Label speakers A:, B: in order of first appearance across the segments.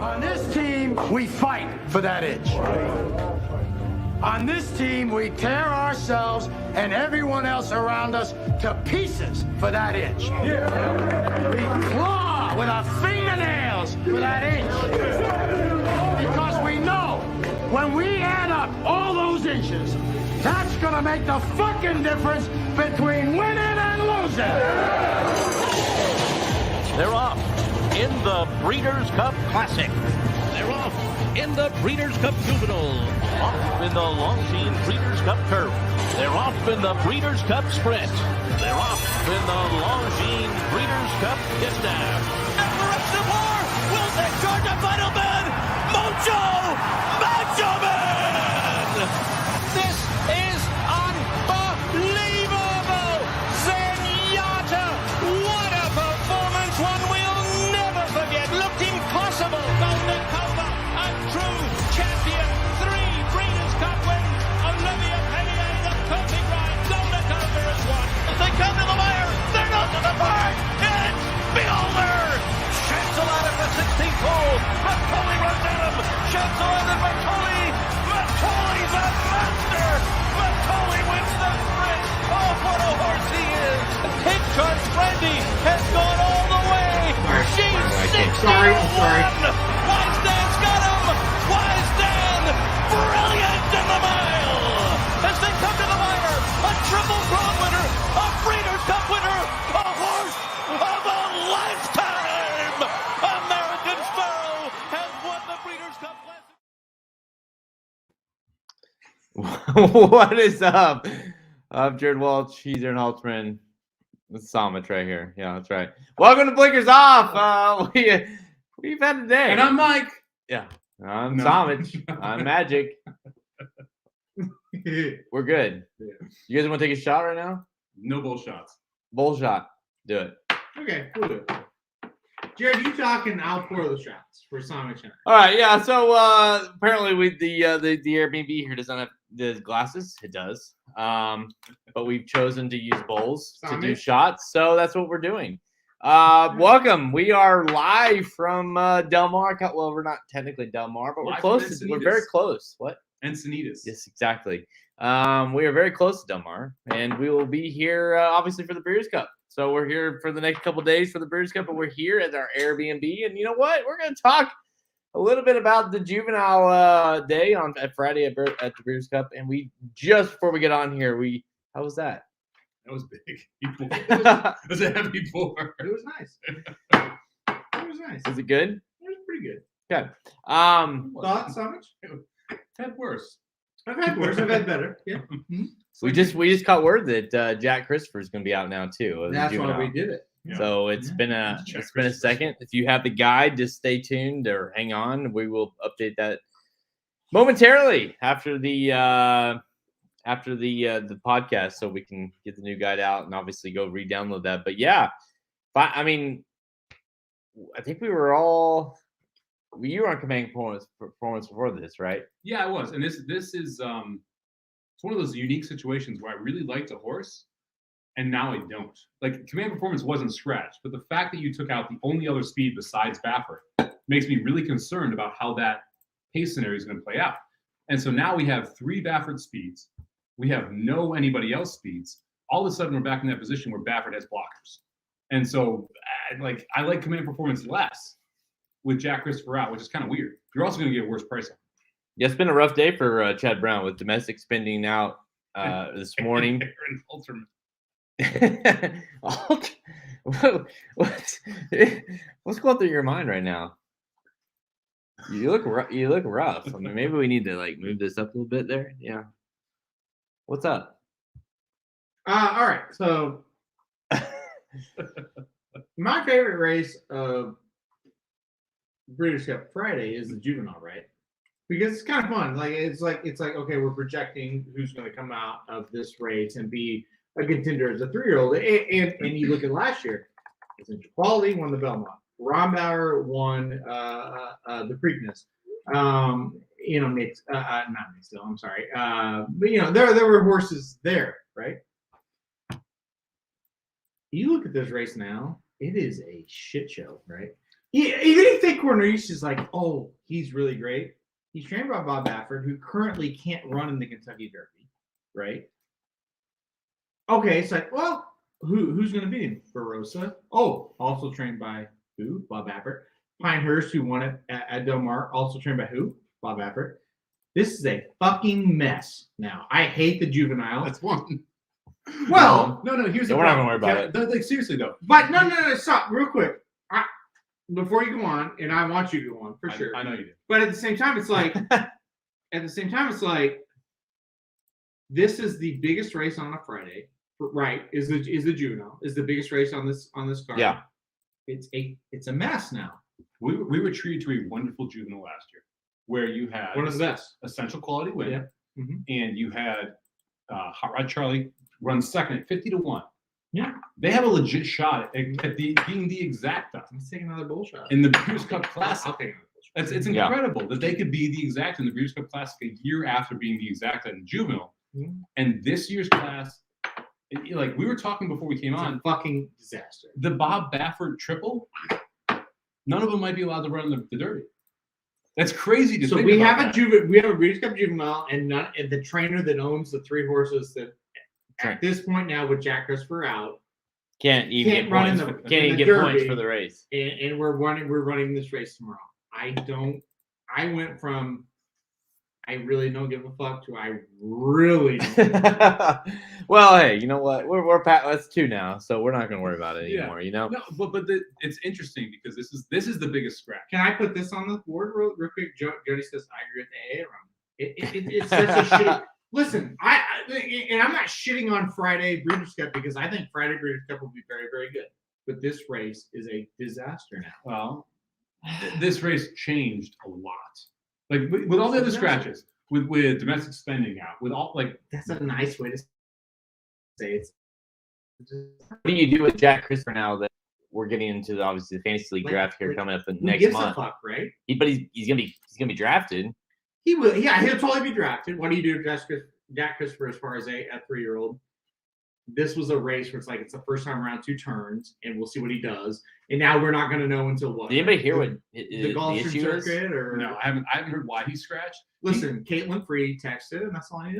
A: On this team, we fight for that inch. On this team, we tear ourselves and everyone else around us to pieces for that inch. We claw with our fingernails for that inch. Because we know when we add up all those inches, that's gonna make the fucking difference between winning and losing.
B: They're off in the Breeders' Cup Classic. They're off in the Breeders' Cup Juvenile. Off in the Longines Breeders' Cup Turf. They're off in the Breeders' Cup Sprint. They're off in the Longines Breeders' Cup Distaff. And the rest of war will take charge of Final Man, Macho Man! This is unbelievable! Zenyatta! What a performance, one we'll never forget. Looked impossible. Golden Cobra, a true champion. 3 Breeders' Cup wins. Olivia Pellier, the perfect ride. Golden Cobra has won. As they come to the wire, they're not to the park. It's Beholder! Chancel out at the 16th hole. Macaulay runs at him. Chancel out at Macaulay. Macaulay's a monster. Macaulay wins the sprint. Oh, what a horse he is. Pink Charge Brandy has gone all the way. She's 61. Wisedan's got him. Wisedan, brilliant in the mile. As they come to the wire, a triple crown winner, a Breeders' Cup winner, a horse of a lifetime. American Sparrow has won the Breeders' Cup Classic.
C: What is up? I'm Jared Welch. He's Aaron Haltzman. It's Somich right here. Yeah, that's right. Welcome to Blinkers Off. We've had a day.
D: And I'm Mike.
C: Yeah. I'm Somich. I'm Magic. We're good. You guys want to take a shot right now?
D: No bull shots.
C: Bull shot. Do it.
E: Okay, we'll do it. Jared, you talking? I'll pour the shots for Somich.
C: All right, yeah. So apparently, the Airbnb here doesn't have the glasses. It does, but we've chosen to use bowls to do shots. So that's what we're doing. Welcome. We are live from Del Mar. Well, we're not technically Del Mar, but we're close. We're very close. What?
D: Encinitas.
C: Yes, exactly. We are very close to Del Mar, and we will be here obviously for the Breeders' Cup. So we're here for the next couple of days for the Breeders' Cup, but we're here at our Airbnb. And you know what? We're going to talk a little bit about the Juvenile day at Friday at the Breeders' Cup. And we just before we get on here, how was that?
D: That was big. It was a heavy pour.
E: It was nice. It was nice.
C: Was it good?
E: It was pretty good.
C: Okay.
E: Thoughts, Somich?
D: I've had worse.
E: I've had worse. I've had better. Yeah. Mm-hmm.
C: We just caught word that Jack Christopher is going to be out now too.
E: That's why we did it.
D: Yeah.
C: So it's been a second. If you have the guide, just stay tuned or hang on. We will update that momentarily after the podcast, so we can get the new guide out and obviously go re-download that. But yeah, I mean, I think we were all. You were on command performance before this, right?
D: Yeah, I was. And this is it's one of those unique situations where I really liked a horse, and now I don't. Like, command performance wasn't scratched, but the fact that you took out the only other speed besides Baffert makes me really concerned about how that pace scenario is going to play out. And so now we have 3 Baffert speeds. We have no anybody else speeds. All of a sudden, we're back in that position where Baffert has blockers. And so, I like command performance less with Jack Christopher out, which is kind of weird. You're also going to get a worse price on.
C: Yeah, it's been a rough day for Chad Brown with domestic spending out this morning. What's going through your mind right now? You look rough. I mean, maybe we need to move this up a little bit there. Yeah. What's up?
E: All right. So my favorite race of Breeders' Cup Friday is the Juvenile, right? Because it's kind of fun. It's like okay, we're projecting who's going to come out of this race and be a contender as a 3-year-old. And you look at last year, Quality won the Belmont. Rombauer won the Preakness. Not Mixed, I'm sorry. But there were horses there, right? You look at this race now, it is a shit show, right? even if they Cornelius is like, oh, he's really great. He's trained by Bob Baffert, who currently can't run in the Kentucky Derby, right? Okay, it's like, well, who's going to beat him? Barossa. Oh, also trained by who? Bob Baffert. Pinehurst, who won it at Del Mar, also trained by who? Bob Baffert. This is a fucking mess now. I hate the Juvenile.
D: That's one.
E: Well,
D: no. Here's the
C: we're not
D: problem.
C: gonna worry about
D: it. Like seriously though.
E: but no, stop real quick. Before you go on, and I want you to go on for sure.
D: I know you do.
E: But at the same time, it's like, this is the biggest race on a Friday, right? Is the Juvenile is the biggest race on this card?
C: Yeah.
E: It's a mess now.
D: We were treated to a wonderful Juvenile last year, where you had
E: One of the best.
D: essential quality win,
E: Yeah. Mm-hmm.
D: and you had Hot Rod Charlie run second at 50-1.
E: Yeah.
D: They have a legit shot at being the exacta
E: Let's take another bull shot.
D: in the Breeders' Cup Classic.
E: I'll take another bull shot.
D: It's incredible that they could be the exacta in the Breeders' Cup Classic a year after being the exacta in Juvenile.
E: Mhm.
D: And this year's class, like we were talking before we came on,
E: It's a fucking disaster.
D: the Bob Baffert triple, none of them might be allowed to run the Derby. That's crazy to
E: So
D: think
E: we
D: about
E: have
D: that.
E: we have a Breeders' Cup Juvenile, and the trainer that owns the 3 horses that at this point now with Jack Christopher out,
C: Can't even
E: Can't
C: get
E: run in
C: points.
E: the-
C: Can't
E: in
C: even
E: the
C: get points
E: Derby.
C: for the race.
E: and we're running this race tomorrow. I went from I really don't give a fuck to I really don't give a fuck.
C: Well, hey, you know what? We're past. That's 2 now, so we're not gonna worry about it
D: Yeah.
C: anymore. You know.
D: No, but it's interesting because this is the biggest scratch.
E: Can I put this on the board real quick? Jody says I agree with the AA run. It's such a shitty. Listen, and I'm not shitting on Friday Breeders' Cup because I think Friday Breeders' Cup will be very, very good. But this race is a disaster now.
D: Well, this race changed a lot. Like with all the other scratches, with domestic spending out, with all like
E: That's a nice way to say it.
C: What do you do with Jack Christopher now that we're getting into obviously the fantasy league draft here coming up the
E: Who
C: next
E: gives
C: month?
E: a fuck, right?
C: But he's gonna be drafted.
E: He will. Yeah, he'll totally be drafted. What do you do with Jack Christopher as far as a 3-year-old? This was a race where it's the first time around 2 turns, and we'll see what he does. And now we're not going to know until what?
C: Did anybody hear what
E: the Gulfstream
C: issue is?
E: circuit? Or
D: no, I haven't heard why he scratched.
E: Listen, Caitlin Free texted, and that's all I need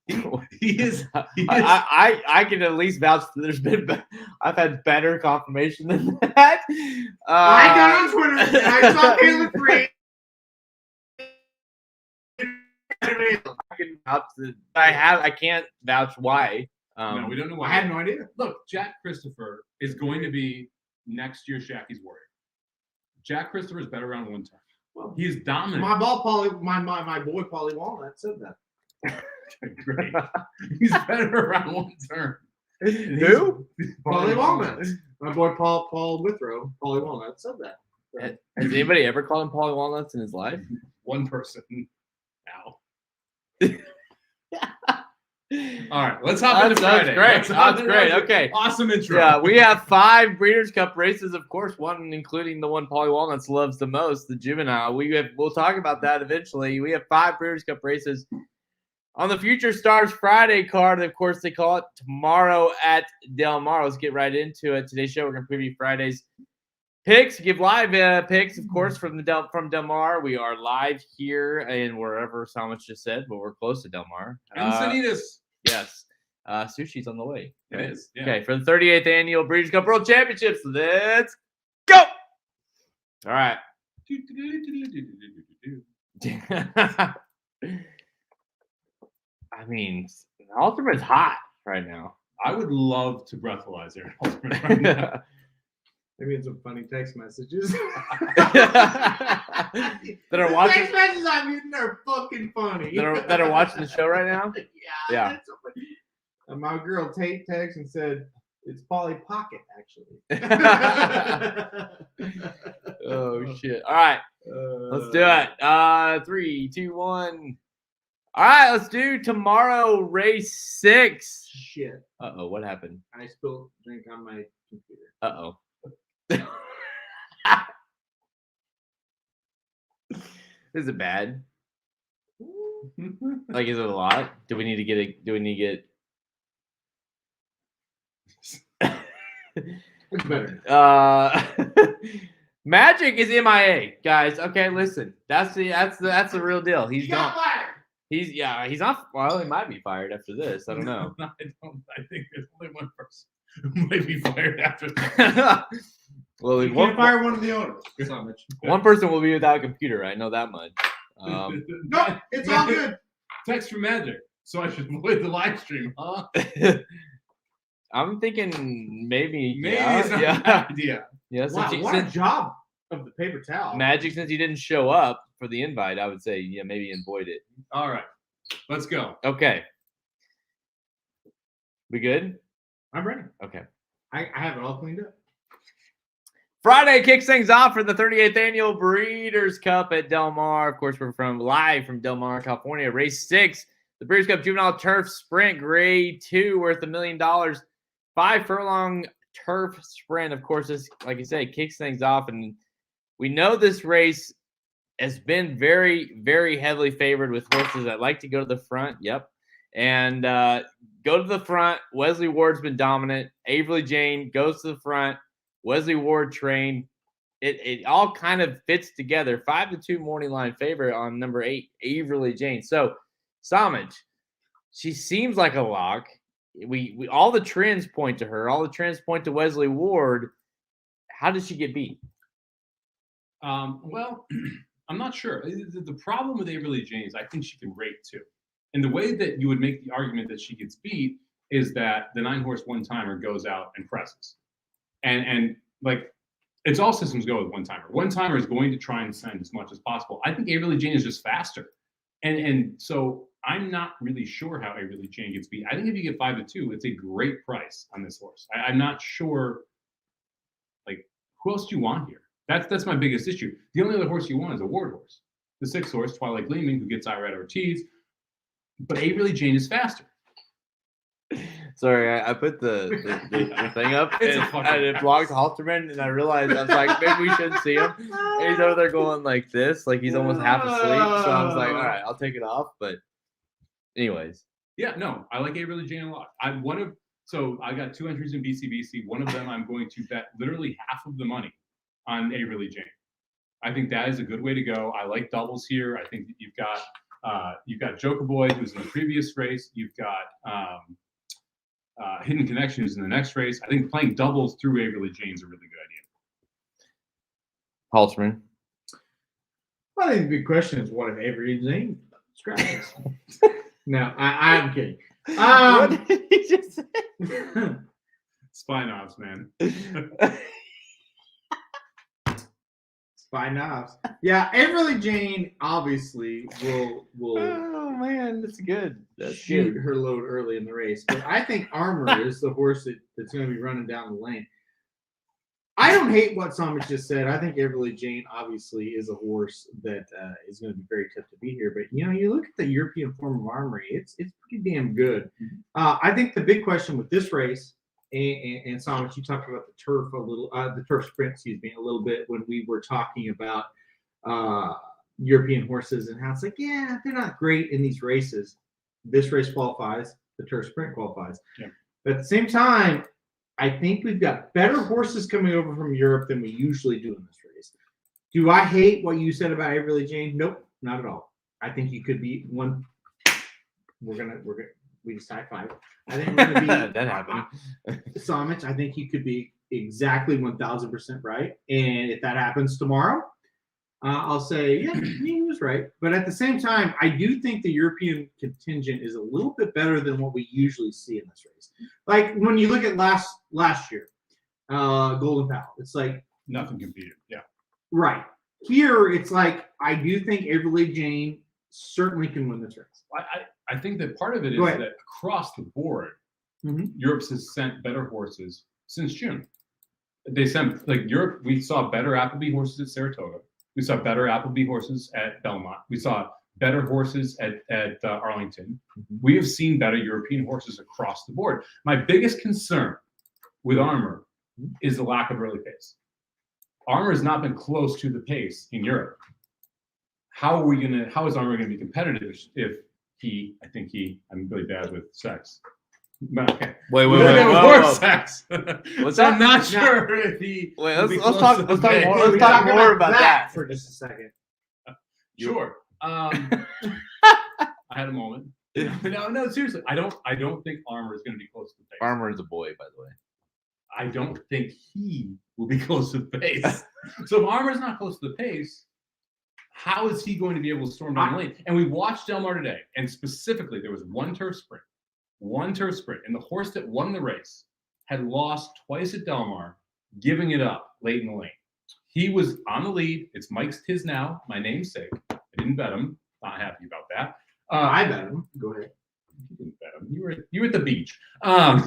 E: to know.
D: He is.
C: I can at least vouch that I've had better confirmation than that.
E: I got on Twitter and I saw Caitlin Free.
C: I can vouch that I can't vouch why.
D: No, we don't know why.
E: I had no idea.
D: Look, Jack Christopher is going to be next year's Jackie's warrior. Jack Christopher is better around 1 turn.
E: Well,
D: He is dominant.
E: my boy Paulie Walnut said that.
D: Great. He's better around 1 turn.
C: Who?
E: Paulie Walnut. My boy Paul Withrow, Paulie Walnut said that.
C: Has anybody ever called him Polly Walnuts in his life?
D: One person. Now. All right, let's hop into Friday.
C: That's great. Okay.
D: Awesome intro.
C: Yeah, we have 5 Breeders' Cup races, of course, one including the one Polly Walnuts loves the most, the Juvenile. We'll talk about that eventually. We have 5 Breeders' Cup races on the Future Stars Friday card. Of course, they call it tomorrow at Del Mar. Let's get right into it. Today's show, we're going to preview Friday's picks, give live picks, of course, from Del Mar. We are live here in wherever Somich just said, but we're close to Del Mar.
D: Encinitas.
C: Yes. Sushi's on the way.
D: It is. Yeah.
C: Okay, for the 38th annual Breeders' Cup World Championships, let's go. All right. I mean, Ultimate's hot right now.
D: I would love to breathalyze Aaron Ultimate right now.
E: Maybe it's some funny text messages.
C: That are watching.
E: Text messages I'm getting are fucking funny.
C: That are watching the show right now. Yeah.
E: That's so funny. My girl Tate texted and said it's Polly Pocket actually.
C: Oh shit! All right, let's do it. 3, 2, 1. All right, let's do tomorrow race 6.
E: Shit!
C: What happened?
E: I spilled drink on my computer.
C: Is it bad? Like, is it a lot? Do we need to get
E: It's better.
C: Magic is MIA, guys. Okay, listen. That's the real deal. He's
E: got
C: gone.
E: fired.
C: He's not. Well, he might be fired after this. I don't know.
D: I think there's only one person who might be fired after that.
C: Well,
E: You can't fire one of the owners. Somich.
C: one person will be without a computer. I know that much.
E: No, it's all good.
D: Text from Magic. So I should avoid the live stream, huh?
C: I'm thinking maybe
D: It's not a
C: yeah.
D: bad idea.
C: Yeah,
E: Wow, what a job of the paper towel.
C: Magic, since you didn't show up for the invite, I would say maybe avoid it.
D: All right, let's go.
C: Okay. We good?
E: I'm ready.
C: Okay.
E: I have it all cleaned up.
C: Friday kicks things off for the 38th annual Breeders' Cup at Del Mar. Of course, we're live from Del Mar, California. Race 6, the Breeders' Cup Juvenile Turf Sprint Grade 2, worth $1 million. 5-furlong turf sprint. Of course, this, like you say, kicks things off, and we know this race has been very, very heavily favored with horses that like to go to the front. Yep, and go to the front. Wesley Ward's been dominant. Avery James goes to the front. Wesley Ward trained. It all kind of fits together. 5-2 morning line favorite on number 8, Avery James. So, Somich, she seems like a lock. We all the trends point to her. All the trends point to Wesley Ward. How did she get beat?
D: Well, I'm not sure. The problem with Avery James, I think she can rate too. And the way that you would make the argument that she gets beat is that the 9-horse one-timer goes out and presses. And like, it's all systems go with one-timer. One-timer is going to try and send as much as possible. I think Avery Jane is just faster. And so I'm not really sure how Avery Jane gets beat. I think if you get 5-2, it's a great price on this horse. I'm not sure, like, who else do you want here? That's my biggest issue. The only other horse you want is a Ward horse. The 6 horse, Twilight Gleaming, who gets Irad Ortiz. But Avery Jane is faster.
C: Sorry, I put the thing up and it blocked Halterman, and I realized I was like, maybe we shouldn't see him. And he's over there going like this, like he's almost half asleep. So I was like, all right, I'll take it off. But anyways.
D: Yeah, no, I like Avery Jane a lot. So I got 2 entries in BCBC. One of them I'm going to bet literally half of the money on Avery Jane. I think that is a good way to go. I like doubles here. I think that you've got Joker Boy, who's in the previous race. You've got Hidden Connections in the next race. I think playing doubles through Avery Jane is a really good idea.
C: Halterman.
E: Well, I think the big question is, what if Avery Jane scratches? No, I'm kidding.
C: What did he just say?
D: Spy knobs, man.
E: Spy knobs. Yeah, Avery Jane obviously will
C: Oh man, that's good. That's
E: shoot
C: good.
E: her load early in the race. But I think Armor is the horse that's going to be running down the lane. I don't hate what Somich just said. I think Avery Jane obviously is a horse that is going to be very tough to beat here. But you look at the European form of Armory; it's pretty damn good. I think the big question with this race, and Somich, you talked about the turf a little, the turf sprint, excuse me, a little bit when we were talking about European horses and how it's like, yeah, they're not great in these races. This race qualifies, the turf sprint qualifies.
D: Yeah.
E: But at the same time, I think we've got better horses coming over from Europe than we usually do in this race. Do I hate what you said about Avery Jane? Nope, not at all. I think you could be one. We just high five. I think we're gonna be
C: That happened.
E: Somich. I think you could be exactly 1,000% right. And if that happens tomorrow, I'll say, yeah, he was right. But at the same time, I do think the European contingent is a little bit better than what we usually see in this race. Like when you look at last year, Golden Pal, it's like
D: Nothing competed. Yeah.
E: right here. It's like I do think Avery Jane certainly can win this race.
D: I think that part of it is
E: Go ahead.
D: that across the board,
E: Mhm.
D: Europe has sent better horses since June. They sent, like, Europe, we saw better Appleby horses at Saratoga. We saw better Appleby horses at Belmont. We saw better horses at Arlington. We have seen better European horses across the board. My biggest concern with Armor is the lack of early pace. Armor has not been close to the pace in Europe. How is Armor gonna be competitive if I'm really bad with sex. Okay.
C: Wait,
D: We're gonna have horse
C: whoa.
D: sex.
C: What's
D: So
C: that?
D: I'm not sure if he.
C: Wait,
D: will be
C: let's
D: close
C: talk.
D: to
C: Let's
D: the
C: talk
D: base.
C: more.
E: Can
C: Let's
E: we
C: talk
E: talk
C: more about that.
E: for just a second?
D: Sure. I had a moment. No, seriously. I don't think Armor is going to be close to the base.
C: Armor is a boy, by the way.
D: I don't think he will be close to the pace. So if Armor's not close to the pace, how is he going to be able to storm down the lane? And we watched Del Mar today, and specifically there was one turf sprint, and the horse that won the race had lost twice at Del Mar, giving it up late in the lane. He was on the lead. It's Mike's Tis Now, my namesake. I didn't bet him. Not happy about that.
E: I bet him. Go ahead.
D: You didn't bet him. You were at the beach.
E: I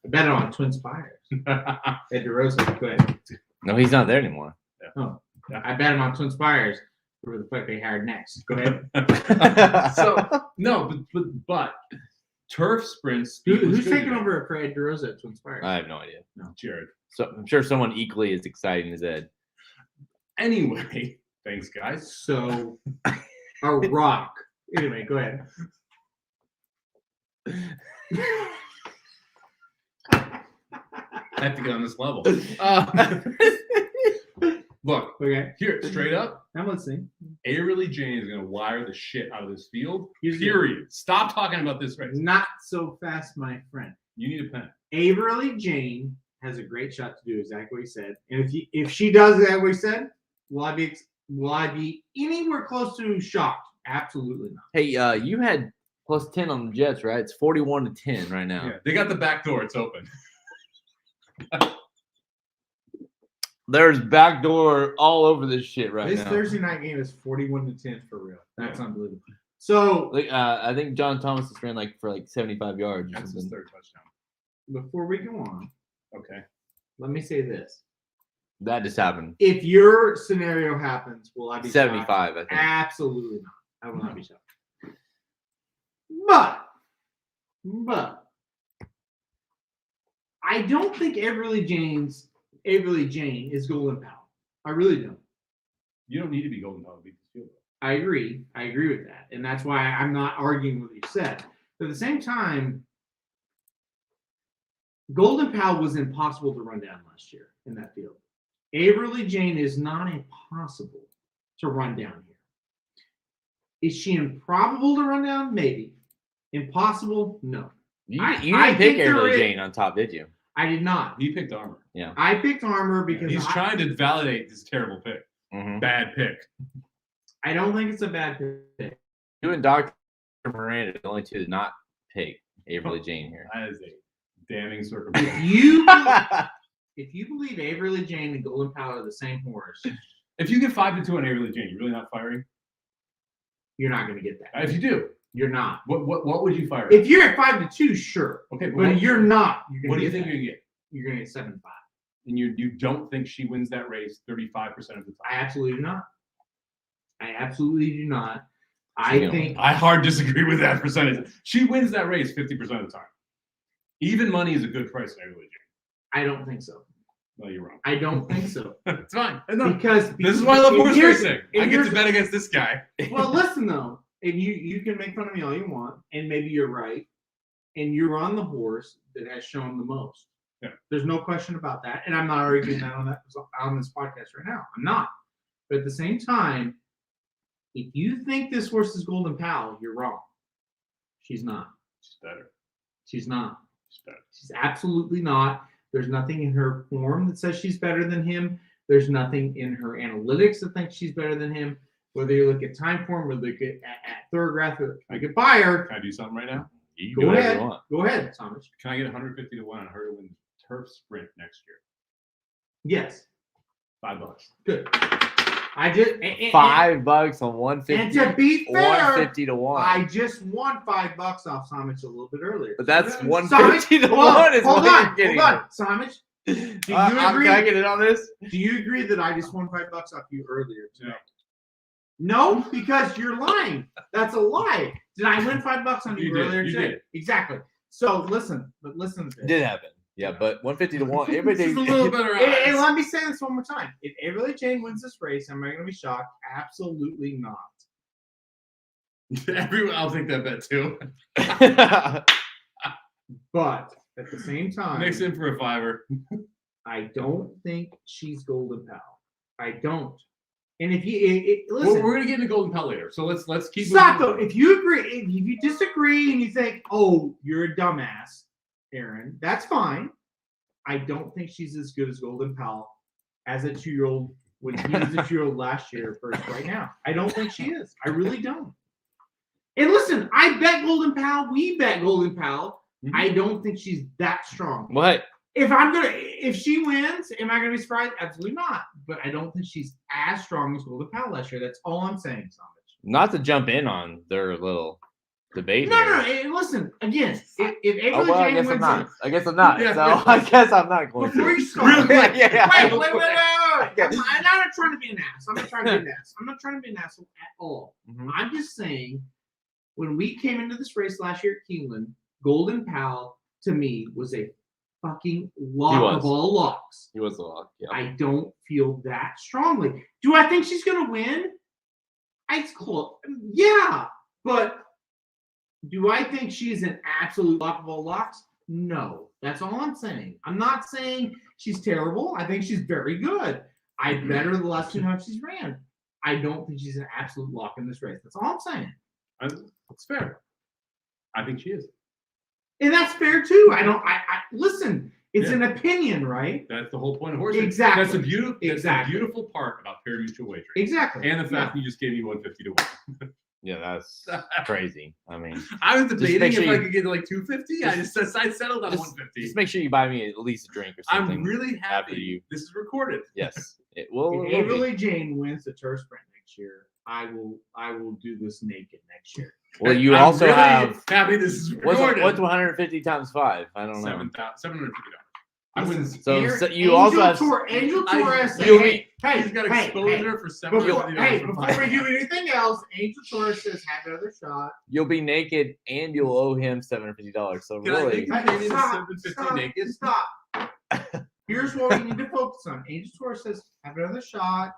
E: bet him on Twin Spires. At DeRosa. Go ahead.
C: No, he's not there anymore.
E: Oh, I bet him on Twin Spires. Who the fuck they hired next? Go ahead.
D: So no, but turf sprints.
E: Who's taking over for Ed DeRosa at Twin Spires?
C: I have no idea.
E: No,
D: Jared.
C: So I'm sure someone equally as exciting as Ed.
D: Anyway, thanks guys.
E: So a rock. Anyway, go ahead.
D: I have to get on this level. Look,
E: Okay,
D: here, straight up,
E: I'm listening.
D: Avery James is going to wire the shit out of this field.
E: Here's the-
D: Period. Stop talking about this race.
E: Not so fast, my friend.
D: You need a pen.
E: Avery Jane has a great shot to do exactly what he said. And if she does exactly what he said, will I be anywhere close to shocked? Absolutely not.
C: Hey, you had plus 10 on the Jets, right? It's 41-10 right now.
D: Yeah, they got the back door. It's open.
C: There's backdoor all over this shit right
E: This
C: now.
E: Thursday night game is 41-10 for real. That's unbelievable. So
C: Like, I think John Thomas just ran for 75 yards or
D: That's his
C: something.
D: third touchdown.
E: before we go on,
D: Okay.
E: let me say this.
C: That just happened.
E: If your scenario happens, will I be
C: 75,
E: shocked?
C: I think.
E: Absolutely not. I will not be shocked. But I don't think Avery Jane is Golden Powell. I really don't.
D: You don't need to be golden to beat this field.
E: I agree. I agree with that. And that's why I'm not arguing with what you said. But at the same time, Golden Powell was impossible to run down last year in that field. Avery Jane is not impossible to run down here. Is she improbable to run down? Maybe. Impossible? No.
C: You
E: I
C: didn't pick
E: think there
C: Avery
E: is-
C: Jane on top, did you?
E: I did not.
D: He picked Armor.
E: I picked Armor because
D: He's trying to validate this terrible pick.
C: Mm-hmm.
D: Bad pick.
E: I don't think it's a bad pick.
C: You and Dr. Miranda are the only two to not pick Avery Jane here.
D: That is a damning circumstance.
E: If you believe Avery Jane and Golden Powell are the same horse,
D: If you get 5-2 on Avery Jane, you're really not firing?
E: you're not going to get that.
D: If you do,
E: You're not.
D: what would you fire?
E: If you're at 5-2, sure,
D: Okay,
E: but you're not. You're
D: What
E: gonna
D: do you
E: get
D: think
E: that.
D: you're gonna get?
E: You're going to get 7-5.
D: And you don't think she wins that race 35% of the
E: I
D: time?
E: absolutely do not. I absolutely do not. I
C: She's gonna
E: think
D: I hard disagree with that percentage. She wins that race 50% of the time. Even money is a good price in Avery Jane.
E: I don't think so.
D: No, you're wrong.
E: I don't think so.
D: It's fine. No,
E: Because
D: this is why I love
E: if
D: horse
E: here's-
D: racing.
E: if
D: I get
E: here's-
D: to bet against this guy.
E: Well, listen though, and you can make fun of me all you want, and maybe you're right, and you're on the horse that has shown the most.
D: Yeah.
E: There's no question about that, and I'm not arguing that on this podcast right now. I'm not. But at the same time, if you think this horse is Golden Powell, you're wrong. She's not.
D: She's better.
E: She's not.
D: She's better.
E: She's absolutely not. There's nothing in her form that says she's better than him. There's nothing in her analytics that thinks she's better than him. Whether you look at time form, or look at thoroughgraph, or look at Bayer.
D: Can I do something right now?
C: You
E: Go
C: do whatever
E: ahead.
C: you want.
E: Go ahead, Somich.
D: Can I get 150 to 1 on her to win turf sprint next year?
E: Yes.
D: $5.
E: Good. I just
C: $5 on 150.
E: And to be fair,
C: 150 to 1.
E: I just won $5 off Somich a little bit earlier.
C: But that's
E: Somich,
C: 150 to 1 is
E: hold
C: what
E: on,
C: you're getting.
E: hold on, Somich. Do you agree?
C: Can I get it on this?
E: Do you agree that I just won $5 off you earlier today? No, because you're lying. That's a lie. Did I win $5 on you,
D: You did,
E: earlier
D: you
E: today?
D: did.
E: Exactly. So listen to this.
C: It did happen. Yeah, but 150 to 1.
D: This
C: Everybody
D: is a little better
E: Hey,
D: odds.
E: let me say this one more time. If Avery Jane wins this race, am I going to be shocked? Absolutely not.
D: Everyone, I'll take that bet too.
E: But at the same time,
D: Mix in for a $5.
E: I don't think she's Golden Pal. I don't. And if you listen,
D: Well, we're gonna get into Golden Pal later, so let's keep.
E: Sato, if you agree, if you disagree and you think, oh, you're a dumbass, Aaron, that's fine. I don't think she's as good as Golden Pal as a 2-year-old when he was a 2-year-old last year versus right now. I don't think she is. I really don't. And listen, I bet Golden Pal. We bet Golden Pal.
D: Mhm.
E: I don't think she's that strong.
C: What?
E: If she wins, am I gonna be surprised? Absolutely not. But I don't think she's as strong as Golden Pal last year. That's all I'm saying, Somich.
C: Not to jump in on their little debate
E: No,
C: here.
E: no. Listen, again, if Avery
C: Oh, well, I
E: James
C: guess I'm
E: wins
C: not.
E: it,
C: I guess I'm not.
D: Yeah,
C: So
D: yeah.
C: I guess I'm not going
E: before
C: to.
E: you start,
C: Yeah.
E: wait. I'm not trying to be an ass. I'm not trying to be an ass. I'm not trying to be an asshole at all.
C: Mhm.
E: I'm just saying, when we came into this race last year at Keeneland, Golden Pal to me was a fucking lock of all locks.
C: He was a lock. Yeah.
E: I don't feel that strongly. Do I think she's gonna win? It's close. Yeah, but do I think she's an absolute lock of all locks? No. That's all I'm saying. I'm not saying she's terrible. I think she's very good. I bet her the last 2 times she's ran. I don't think she's an absolute lock in this race. That's all I'm saying.
D: It's fair. I think she is.
E: And that's fair too. I listen, it's
D: Yeah.
E: an opinion, right?
D: That's the whole point of horse racing.
E: Exactly.
D: That's a beautiful. That's
E: Exactly.
D: the beautiful part about pari-mutuel wagering,
E: Exactly.
D: and the fact that you just gave me 150 to 1.
C: Yeah, that's crazy. I mean,
D: I was
C: make
D: debating
C: sure
D: if I
C: you-
D: could get to like 250. I settled on 150.
C: just make sure you buy me at least a drink or something.
D: I'm really
C: after
D: happy.
C: you.
D: This is recorded.
C: Yes, it will.
E: If Avery Jane wins the turf sprint next year, I will do this naked next year.
C: Well, you
D: I'm
C: also
D: really
C: have
D: happy this is
C: what's
D: recorded.
C: 150 times 5? I don't know.
D: $750. I wouldn't.
C: So
E: Aaron-
C: you also have
E: Angel
D: I-
E: Torres said,
C: you'll
E: hey,
D: He's got exposure for
E: before,
D: $750.
E: before we do anything else, Angel Torres says have another shot.
C: you'll be naked and you'll owe him $750. So
D: Can I
C: really,
D: make
E: Hey,
D: Maybe the 750 naked?
E: Stop. Here's what we need to focus on. Angel Torres says have another shot.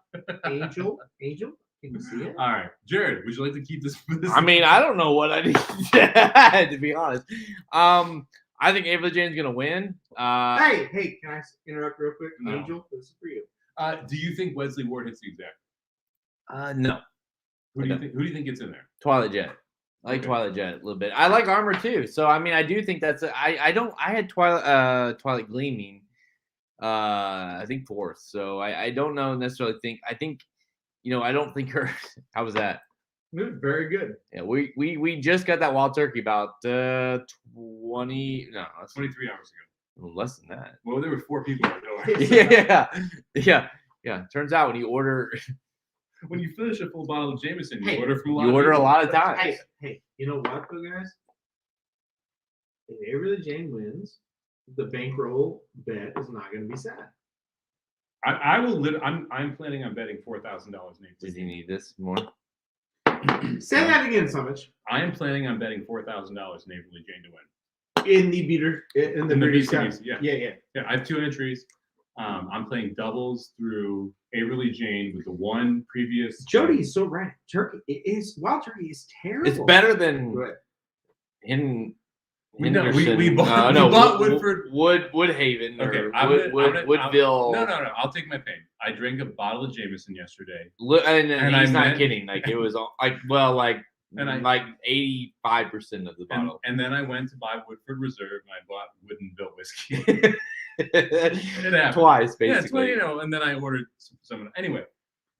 E: Angel, can you see it?
D: All right, Jared, would you like to keep this?
C: I mean, I don't know what I need to add, to be honest. I think Avery Jane's gonna win.
E: Hey, can I interrupt real quick?
D: No.
E: Angel, this is for you.
D: Do you think Wesley Ward hits the exact?
C: No,
D: Who do
C: I
D: you
C: don't.
D: think? Who do you think gets in there?
C: Twilight Jet. I like
D: Okay.
C: Twilight Jet a little bit. I like Armor too. So I mean, I do think that's. I had Twilight Gleaming. I think 4th. So I don't know necessarily think. I think, I don't think her. How was that?
E: It was very good.
C: Yeah, we just got that wild turkey about 20. No, that's
D: 23 hours ago.
C: less than that.
D: Well, there were 4 people at the door.
C: Yeah. Turns out when you order,
D: When you finish a full bottle of Jameson, you
E: Hey,
D: order from a lot.
C: you
D: of
C: order a
D: people.
C: lot of times.
E: Hey, you know what, though, guys? If Avery Jane wins, the bankroll bet is not going to be sad.
D: I will. I'm planning on betting $4,000 in
C: Does he
D: April.
C: need this more?
E: Say that again, Somich.
D: I am planning on betting $4,000 in Avery Jane to win.
E: In the beater, in the British Cup.
D: BCBs, yeah.
E: Yeah.
D: Yeah, I have 2 entries. I'm playing doubles through Avery Jane with the one previous.
E: Jody is so right. Turkey wild turkey is terrible.
C: It's better than
E: Right.
C: in.
D: We know, we
C: Henderson.
D: bought-
C: no,
D: we bought Woodford.
C: Woodhaven
D: Okay,
C: or
D: I'm gonna-
C: Woodville.
D: No. I'll take my pain. I drank a bottle of Jameson yesterday.
C: And
D: And
C: he's
D: I
C: not
D: meant-
C: kidding. Like it was like
D: And I-
C: like 85% of the bottle.
D: And then I went to buy Woodford Reserve and I bought Woodenville whiskey. It happened.
C: Twice,
D: Yeah, it's
C: basically.
D: well, and then I ordered some. Anyway,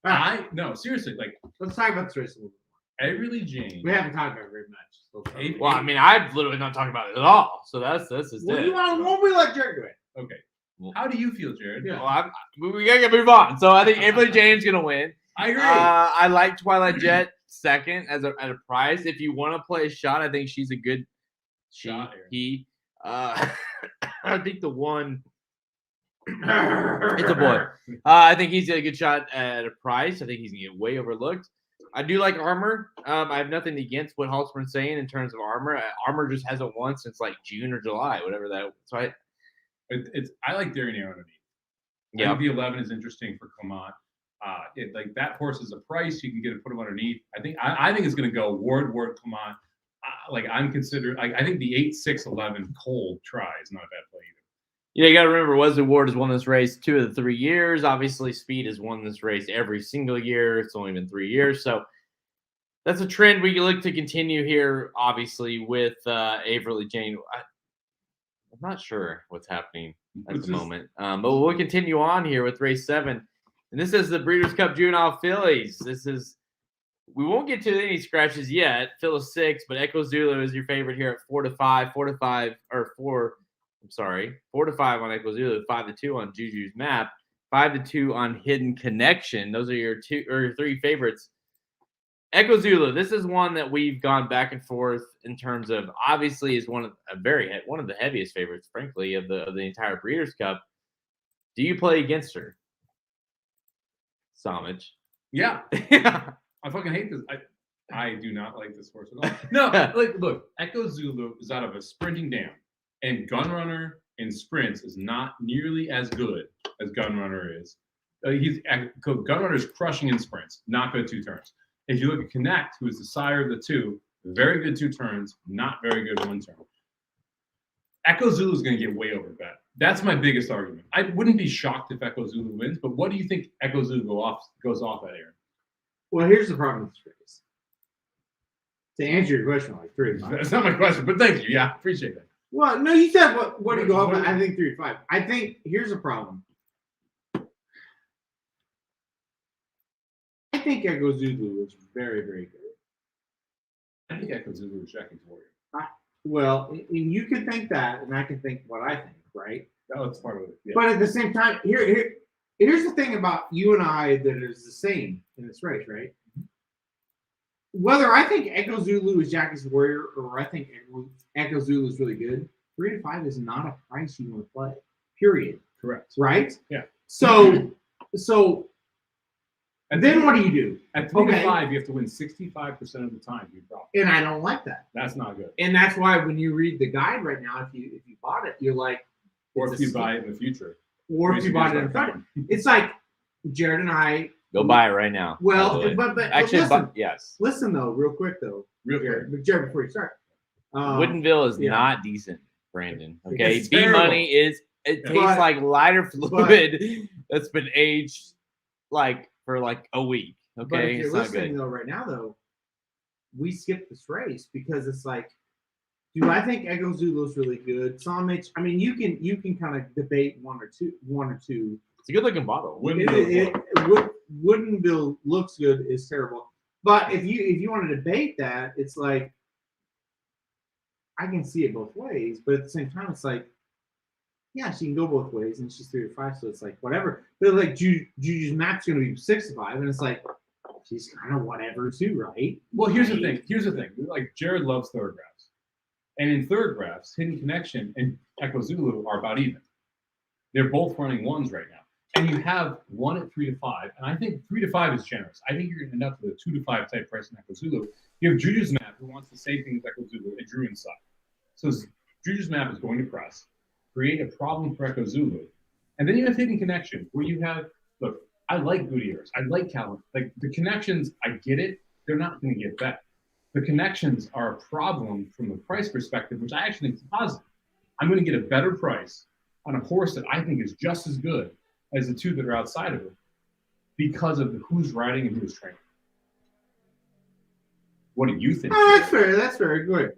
E: All right,
D: no, seriously, like
E: let's talk about this race a little bit.
D: Avery Jane.
E: We haven't talked about it very much. So far.
D: Hey,
C: Well, I mean, I've literally not talking about it at all. So that's just
E: What do
C: it.
E: you want? Won't we let Jared do it?
D: Okay. How do you feel, Jared?
E: Yeah.
C: Well, we gotta move on. So I think Avery James gonna win.
D: I agree.
C: I like Twilight Jet second at a price. If you want to play a shot, I think she's a good
D: Shot, Aaron.
C: he. I think the one. It's a boy. I think he's a good shot at a price. I think he's gonna get way overlooked. I do like Armor. I have nothing against what Halsman's saying in terms of Armor. Armor just hasn't won since like June or July, whatever that. So
D: I like Darien Air underneath. I
C: yeah.
D: think the 11 is interesting for Clement. Like that horse is a price. You can put him underneath. I think it's going to go Ward, Clement. I'm considered. I think the 8-6-11 cold try is not a bad play either.
C: Yeah, you got to remember, Wesley Ward has won this race 2 of the 3 years. Obviously, Speed has won this race every single year. It's only been 3 years. So that's a trend we can look to continue here, obviously, with Avery James. I'm not sure what's happening at the moment. But we'll continue on here with race 7. And this is the Breeders' Cup Juvenile Phillies. We won't get to any scratches yet. Phil is 6, but Echo Zulu is your favorite here at 4-5, 4-5, or 4. I'm sorry, 4-5 on Echo Zulu, 5-2 on Juju's Map, 5-2 on Hidden Connection. Those are your 2 or your 3 favorites. Echo Zulu, this is one that we've gone back and forth in terms of, obviously is one of the heaviest favorites, frankly, of the entire Breeders' Cup. Do you play against her, Somich?
D: Yeah. I fucking hate this. I do not like this horse at all. No, look, Echo Zulu is out of a sprinting dam, and Gunrunner in sprints is not nearly as good as Gunrunner is. Gunrunner is crushing in sprints, not good 2 turns. If you look at Connect, who is the sire of the 2, very good 2 turns, not very good 1 turn. Echo Zulu is going to get way over bet. That's my biggest argument. I wouldn't be shocked if Echo Zulu wins, but what do you think Echo Zulu goes off at, Aaron?
E: Well, here's the problem with this race. To answer your question, like 3-5.
D: That's not my question, but thank you. Yeah, appreciate that.
E: Well, no, you said what do you go off at? I think 3-5. I think here's the problem. I think Echo Zulu is very, very good.
D: I think Echo Zulu is Jackie's warrior.
E: Well, and you can think that, and I can think what I think, right?
D: That's part of it. Yeah.
E: But at the same time, here's the thing about you and I that is the same in this race, right? Whether I think Echo Zulu is Jackie's warrior or I think Echo Zulu is really good, 3-5 is not a price you want to play. Period.
D: Correct.
E: Right?
D: Yeah.
E: So and then what do you do?
D: At 3-5, you have to win 65% of the time. You drop.
E: And I don't like that.
D: That's not good.
E: And that's why when you read the guide right now, if you bought it, you're like,
D: or if you buy it in the future.
E: Or if you bought it in front. It's like Jared and I.
C: Go buy it right now.
E: Well, but
C: actually,
E: listen,
C: yes.
E: Listen though, real quick though, Jared, before you start.
C: Woodenville is not decent, Brandon. Okay,
E: It's
C: B
E: terrible.
C: money tastes like lighter fluid that's been aged for a week. Okay,
E: But if you're
C: it's not
E: listening
C: good.
E: though, right now though, we skipped this race because it's like, do I think Echo Zulu's really good? Somich, I mean, you can kind of debate one or two.
C: It's a good looking bottle.
E: Woodenville looks good is terrible, but if you want to debate that, it's like I can see it both ways, but at the same time, it's like, yeah, she can go both ways, and she's 3-5, so it's like whatever. But like Juju's Map's going to be 6-5, and it's like she's kind of whatever too, right?
D: Well, here's the thing. Like Jared loves third graphs, and in third graphs, Hidden Connection and Echo Zulu are about even. They're both running 1s right now, and you have 1 at 3-5, and I think 3-5 is generous. I think you're going to end up with a 2-5 type price in Echo Zulu. You have Juju's Map, who wants the same thing as Echo Zulu, and Drew inside. So Juju's Map is going to press, create a problem for Echo Zulu. And then you have Hidden Connection, where you have, look, I like Gutierrez. I like Kalleward. Like, the connections, I get it. They're not going to get bet. The connections are a problem from the price perspective, which I actually think is positive. I'm going to get a better price on a horse that I think is just as good as the 2 that are outside of it because of who's riding and who's training. What do you think?
E: Oh, that's fair. That's very good.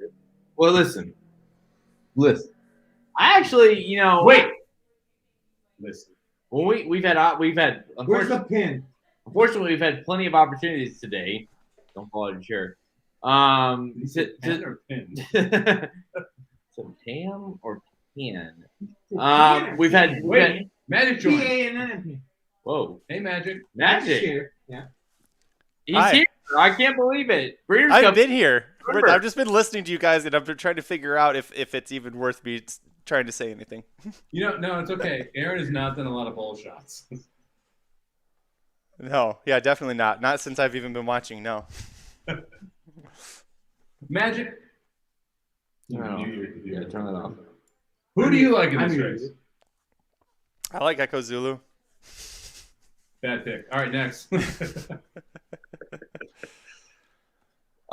C: Well, listen. I actually,
D: Wait. Listen.
C: Well, we've had
E: Where's the pin?
C: unfortunately we've had plenty of opportunities today. Don't fall out of your chair.
D: Is it pen or pin?
C: So Pam or Pan?
E: We've had
D: Magic joined.
E: PANN.
C: Whoa,
D: Hey, Magic.
C: Magic.
E: Yeah.
C: He's
F: Hi.
C: here. I can't believe it. Breeders'
F: I've
C: Cup.
F: been here.
C: Remember.
F: I've just been listening to you guys, and I've been trying to figure out if it's even worth me trying to say anything.
D: No, it's okay. Aaron has not done a lot of bowl shots.
F: No, yeah, definitely not. Not since I've even been watching. No.
D: Magic.
C: No. Yeah, turn that off.
D: Who do you like in
E: I
D: this
E: knew
D: race?
E: it.
F: I like Echo Zulu.
D: Bad pick. All right, next.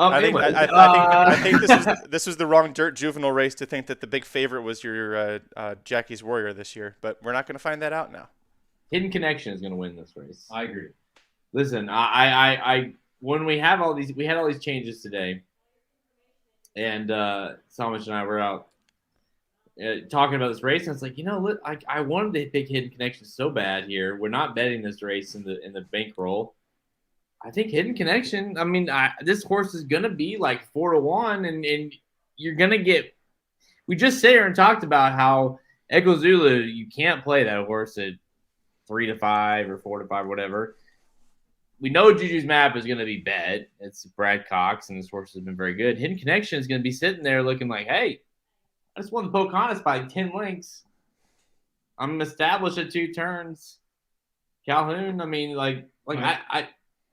C: Anyway,
F: I think this was the wrong dirt juvenile race to think that the big favorite was your Jackie's Warrior this year, but we're not going to find that out now.
C: Hidden Connection is going to win this race.
D: I agree.
C: Listen, I when we had all these changes today, and Somich and I were out talking about this race, and it's like, I wanted to pick Hidden Connection so bad here. We're not betting this race in the bankroll. I think Hidden Connection. I mean, this horse is gonna be like 4-1, and you're gonna get. We just sat here and talked about how Echo Zulu, you can't play that horse at 3-5 or 4-5, whatever. We know Juju's Map is gonna be bet. It's Brad Cox, and this horse has been very good. Hidden Connection is gonna be sitting there looking like, hey, I just won the Pocahontas by 10 lengths. I'm established at 2 turns. Calhoun, I mean,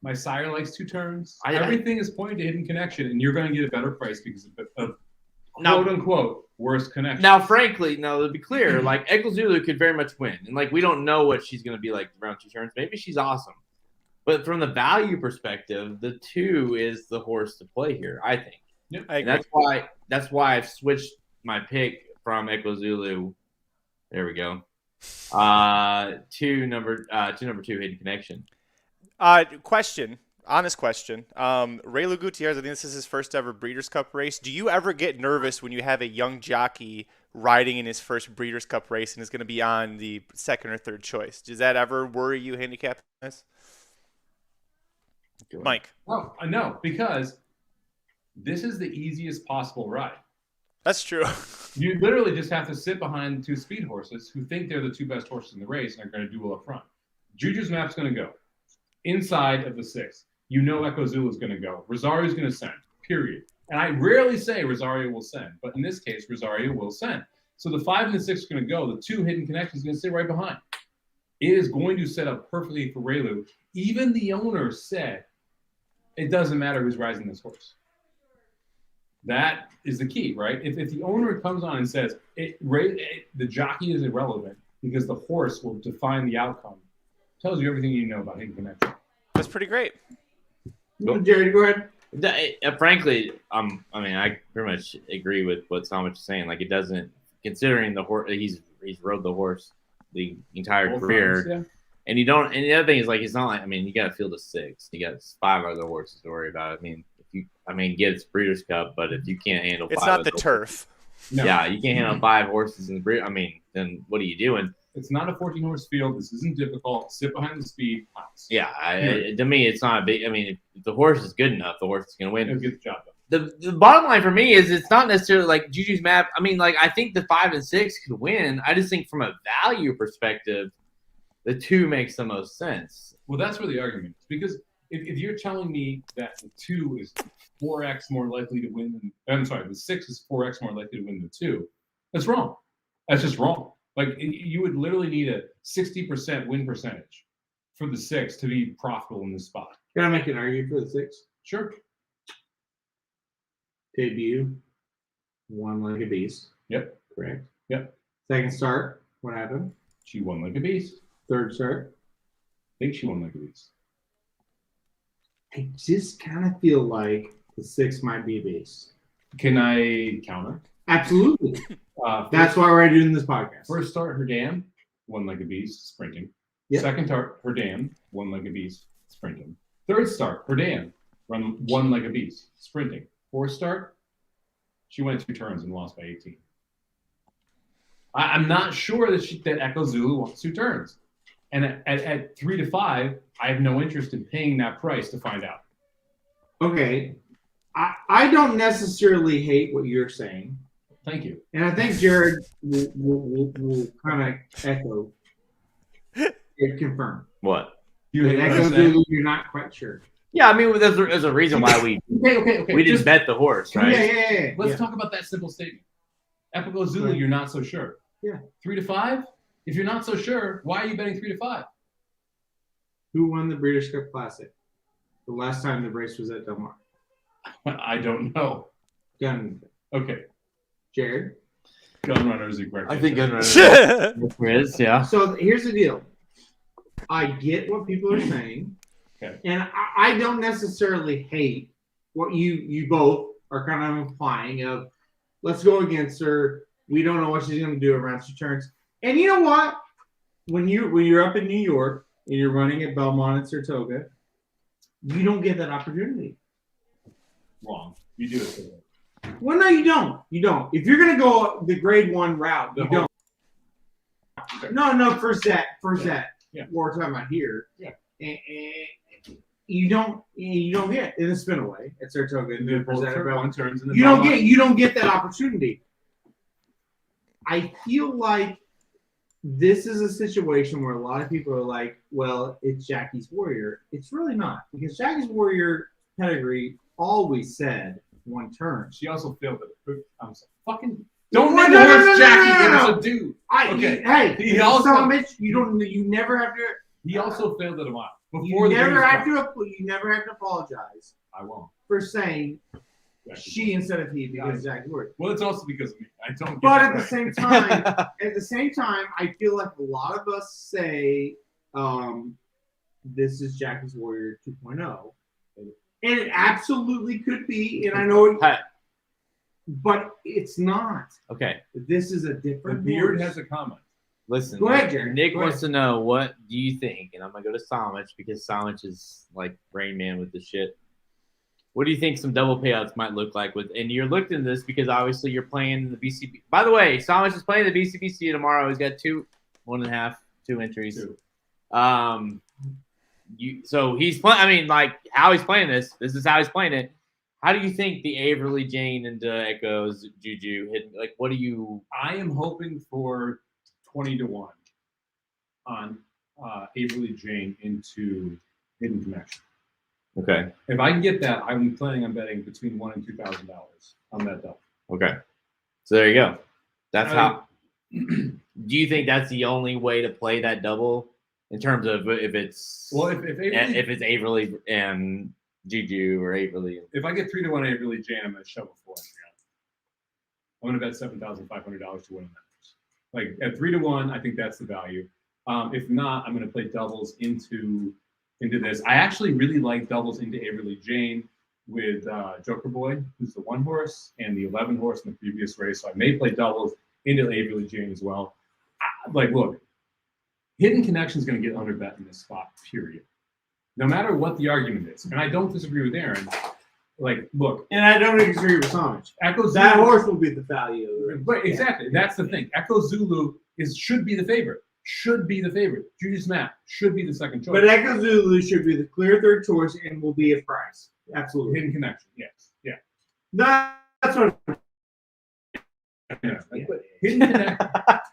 D: My sire likes 2 turns. Everything is pointing to Hidden Connection, and you're going to get a better price because of quote unquote worst connection.
C: Now, frankly, to be clear, Echo Zulu could very much win, and we don't know what she's going to be like around 2 turns. Maybe she's awesome, but from the value perspective, the 2 is the horse to play here. I think.
D: Yep.
C: And that's why I've switched my pick from Echo Zulu. There we go. To number 2, Hidden Connection.
F: Honest question. Raylu Gutierrez, I think this is his first ever Breeders' Cup race. Do you ever get nervous when you have a young jockey riding in his first Breeders' Cup race and is going to be on the 2nd or 3rd choice? Does that ever worry you, handicapping this? Mike?
D: No, because this is the easiest possible ride.
F: That's true.
D: You literally just have to sit behind 2 speed horses who think they're the 2 best horses in the race and are going to do well up front. Juju's Map's going to go inside of the 6th. Echo Zulu is going to go. Rosario's going to send, period. And I rarely say Rosario will send, but in this case, Rosario will send. So the 5 and the 6 are going to go. The 2 Hidden Connections going to sit right behind. It is going to set up perfectly for Raylu. Even the owner said it doesn't matter who's riding this horse. That is the key, right? If the owner comes on and says the jockey is irrelevant because the horse will define the outcome, tells you everything you know about Hidden Connection.
F: That's pretty great.
E: Jared, go ahead.
C: Frankly, I pretty much agree with what Somich is saying. It doesn't, considering the horse, he's rode the horse the entire career,
D: yeah.
C: And you don't. And the other thing is it's not like, you got to field a 6. You got 5 other horses to worry about. It's Breeders' Cup, but if you can't handle,
F: it's
C: 5
F: not the turf.
C: No. Yeah, you can't handle 5 horses in the breed. Then what are you doing?
D: It's not a 14-horse field. This isn't difficult. Sit behind the speed. Pounce.
C: Yeah, to me, it's not a big. If the horse is good enough, the horse is going to win.
D: It'll get the job done.
C: The bottom line for me is it's not necessarily like Juju's Map. I think the 5 and 6 could win. I just think from a value perspective, the 2 makes the most sense.
D: Well, that's where the argument is, because if you're telling me that the 2 is 4x more likely to win than, the 6 is 4x more likely to win than 2, that's wrong. That's just wrong. You would literally need a 60% win percentage for the 6 to be profitable in this spot.
E: Can I make an argument for the 6?
D: Sure.
E: Debut, won like a beast.
D: Yep.
E: Correct.
D: Yep.
E: 2nd start, what happened?
D: She won like a beast.
E: 3rd start.
D: I think she won like a beast.
E: I just kind of feel like the 6 might be a beast.
D: Can I counter?
E: Absolutely. That's why we're doing this podcast.
D: First start, her dam, won like a beast, sprinting.
E: Yep.
D: 2nd start, her dam, won like a beast, sprinting. 3rd start, her dam, won like a beast, sprinting. 4th start, she went 2 turns and lost by 18. I'm not sure that Echo Zulu wants 2 turns. And at 3 to 5, I have no interest in paying that price to find out.
E: Okay. I don't necessarily hate what you're saying.
D: Thank you.
E: And I think Jared will kind of echo it, confirm.
C: What?
D: You hate what
E: Echo
D: I'm saying?
E: Zulu, you're not quite sure.
C: Yeah, there's a reason why we
D: Okay.
C: we didn't bet the horse, right?
E: Yeah.
D: Let's talk about that simple statement. Echo Zulu, you're not so sure.
E: Yeah.
D: 3 to 5? If you're not so sure, why are you betting 3 to 5?
E: Who won the Breeders' Cup Classic? The last time the race was at Del Mar.
D: I don't know.
E: Gun.
D: Okay.
E: Jared?
D: Gunrunner is the correct
C: I think
D: answer.
C: Gunrunner is, yeah.
E: So here's the deal. I get what people are saying.
D: Okay.
E: And I don't necessarily hate what you both are kind of implying of, let's go against her. We don't know what she's going to do around she turns. And you know what? When you're up in New York and you're running at Belmont and Saratoga, you don't get that opportunity.
D: Wrong. You do it today.
E: Well, no, you don't. You don't. If you're going to go the grade 1 route, you don't. No, first set.
D: Yeah.
E: We're talking about here.
D: Yeah.
E: And you don't get in the spin away at Saratoga. And
D: The one turns in the
E: you don't get that opportunity. I feel like this is a situation where a lot of people are like, well, it's Jackie's Warrior. It's really not, because Jackie's Warrior pedigree always said one turn.
D: She also failed it. I'm so fucking. Don't name the horse Jackie. It's a dude.
E: Hey,
D: He also.
E: Somich, you never have to.
D: He also failed at a mile.
E: You never have to apologize
D: I won't.
E: for saying
D: Jackie.
E: she instead of he because Jackie's Warrior.
D: Well, it's also because of me. I don't. Get
E: But
D: that
E: at the same time, I feel like a lot of us say, this is Jackie's Warrior 2.0. And it absolutely could be, and I know it, but it's not.
C: Okay.
E: This is a
D: The
E: different
D: beard
E: horse.
D: has a comment.
C: Listen.
E: Go ahead, Jerry.
C: Nick
E: Go
C: wants to know, what do you think? And I'm gonna go to Somich because Somich is like Rain Man with the shit. What do you think some double payouts might look like with? And you're looked into this because obviously you're playing the BCB. By the way, Somich is playing the BCBC tomorrow. He's got 2 entries.
D: 2.
C: So he's playing. I mean, like how he's playing this. This is how he's playing it. How do you think the Avery Jane and Echoes Juju hit? Like, what do you?
D: I am hoping for 20-1 on Avery Jane into Hidden Connection.
C: Okay.
D: If I can get that, I'm planning on betting between $1,000 and $2,000 on that double.
C: Okay. So there you go. That's
D: I
C: how. Do you think that's the only way to play that double in terms of if it's if it's Avery and Juju or Avery?
D: If I get 3-1 Avery Jane, I'm gonna shove a 4 I'm gonna bet $7,500 to win on that. Like at 3-1, I think that's the value. If not, I'm gonna play doubles into this. I actually really like doubles into Avery Jane with Joker Boy, who's the 1 horse, and the 11 horse in the previous race. So I may play doubles into Avery Jane as well. Look, Hidden Connection is going to get underbet in this spot, period. No matter what the argument is. And I don't disagree with Aaron. Look.
E: And I don't disagree with Somich.
D: Echo
E: That
D: Zulu,
E: horse will be the value.
D: Right, exactly. That's the thing. Echo Zulu should be the favorite. Should be the favorite. Juju Smack should be the second choice.
E: But Echo Zulu should be the clear third choice and will be a prize. Absolutely.
D: Hidden Connection, yes. Yeah.
E: That's what
D: Yeah. Hidden Connection.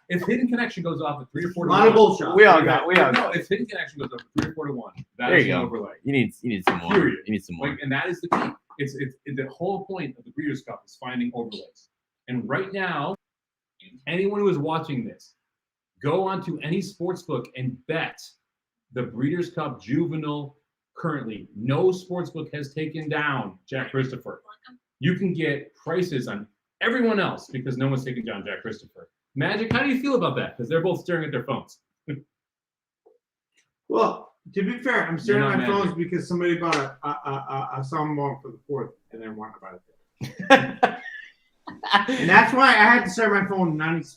D: If Hidden Connection goes off at 3 or 4
E: a
D: to
E: lot of
D: 1,
E: bullshit.
C: We all got.
D: no, if Hidden Connection goes up at 3 or 4 to 1, that
C: There
D: is
C: you
D: an
C: go.
D: overlay.
C: You need some more.
D: Period.
C: You need some more.
D: And that is the key. It's the whole point of the Breeders' Cup is finding overlays. And right now, anyone who is watching this, go onto any sportsbook and bet the Breeders' Cup Juvenile currently. No sportsbook has taken down Jack Christopher. You can get prices on everyone else because no one's taken down Jack Christopher. Magic, how do you feel about that? Because they're both staring at their phones.
E: Well, to be fair, I'm staring
D: You're
E: at
D: not
E: my phones
D: magic.
E: because somebody bought a Somobomb for the 4th and then wanted about it. And that's why I had to start my phone 95%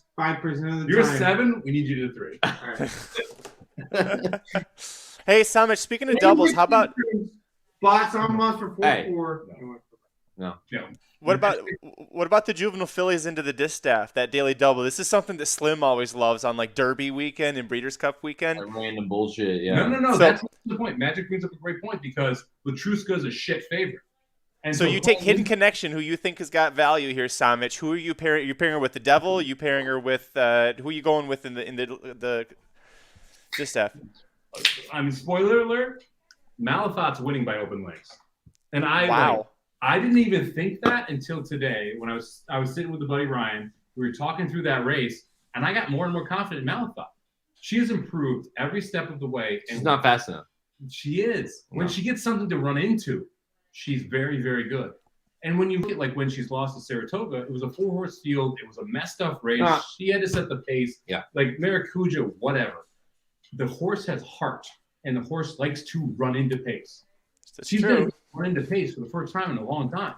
E: of the
D: You're
E: time.
D: 7. We need you to 3.
E: All right.
F: Hey, Somich, speaking of doubles, how about
E: bought Somobombs for 4-4?
C: Hey.
D: No.
F: what about the Juvenile Phillies into the distaff, that daily double? This is something that Slim always loves on like Derby weekend and Breeders' Cup weekend.
C: Like random bullshit. Yeah.
D: No.
F: So-
D: That's the point. Magic brings up a great point because Latruska is a shit favorite. And
F: So you take Hidden Connection, who you think has got value here, Somich. Who are you pairing? You're pairing her with the Devil. You pairing her with who are you going with in the distaff?
D: I mean, spoiler alert: Malathaat's winning by open legs, and
F: Wow.
D: I didn't even think that until today when I was sitting with the buddy Ryan. We were talking through that race, and I got more and more confident in Malathaat. She has improved every step of the way, and
C: She's not fast enough.
D: she is. When
C: No.
D: she gets something to run into, she's very, very good. And when you look at when she's lost to Saratoga, it was a 4-horse field. It was a messed up race. She had to set the pace.
C: Yeah.
D: Like Maracuja, whatever. The horse has heart, and the horse likes to run into pace.
F: That's
D: She's
F: true.
D: going to run into pace for the first time in a long time.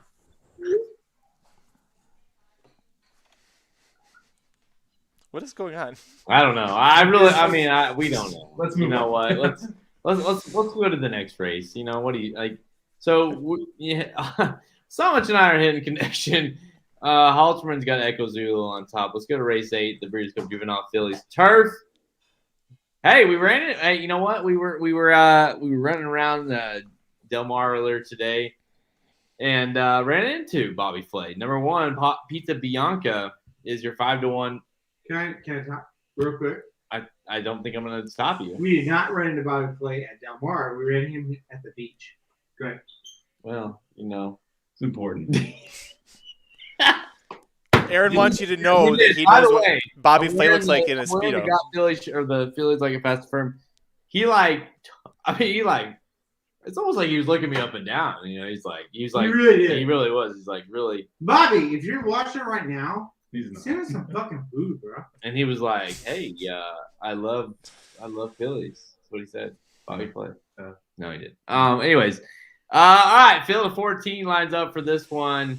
F: What is going on?
C: I don't know. We don't know.
D: Let's
C: You
D: move
C: know
D: on.
C: what? Let's go to the next race. You know, what do you like? So Somich and I are hitting connection. Halterman's got Echo Zulu on top. Let's go to race 8, the Breeders' Cup Juvenile Phillies turf. Hey, we ran it. Hey, you know what? We were running around Del Mar earlier today, and ran into Bobby Flay. Number 1, Pizza Bianca is your 5-1.
E: Can I talk real quick?
C: I don't think I'm going to stop you.
E: We did not run into Bobby Flay at Del Mar. We ran him at the beach. Go ahead.
C: Well, you know,
D: It's important.
F: Aaron wants you to know that he
C: By
F: knows
C: the
F: what
C: way,
F: Bobby
C: I'm
F: Flay
C: wearing
F: looks like
C: the-
F: in a
C: I'm wearing
F: Speedo.
C: The got Phillies or the Phillies like a fast firm. It's almost like he was looking me up and down. You know, he's like,
E: He really did.
C: he really was. He's like, really,
E: Bobby, if you're watching right now,
D: He's not.
E: send us some fucking food, bro.
C: and he was like, hey, I love Phillies. That's what he said. Bobby Flay. No, he didn't. Anyways, all right, Phil of 14 lines up for this one.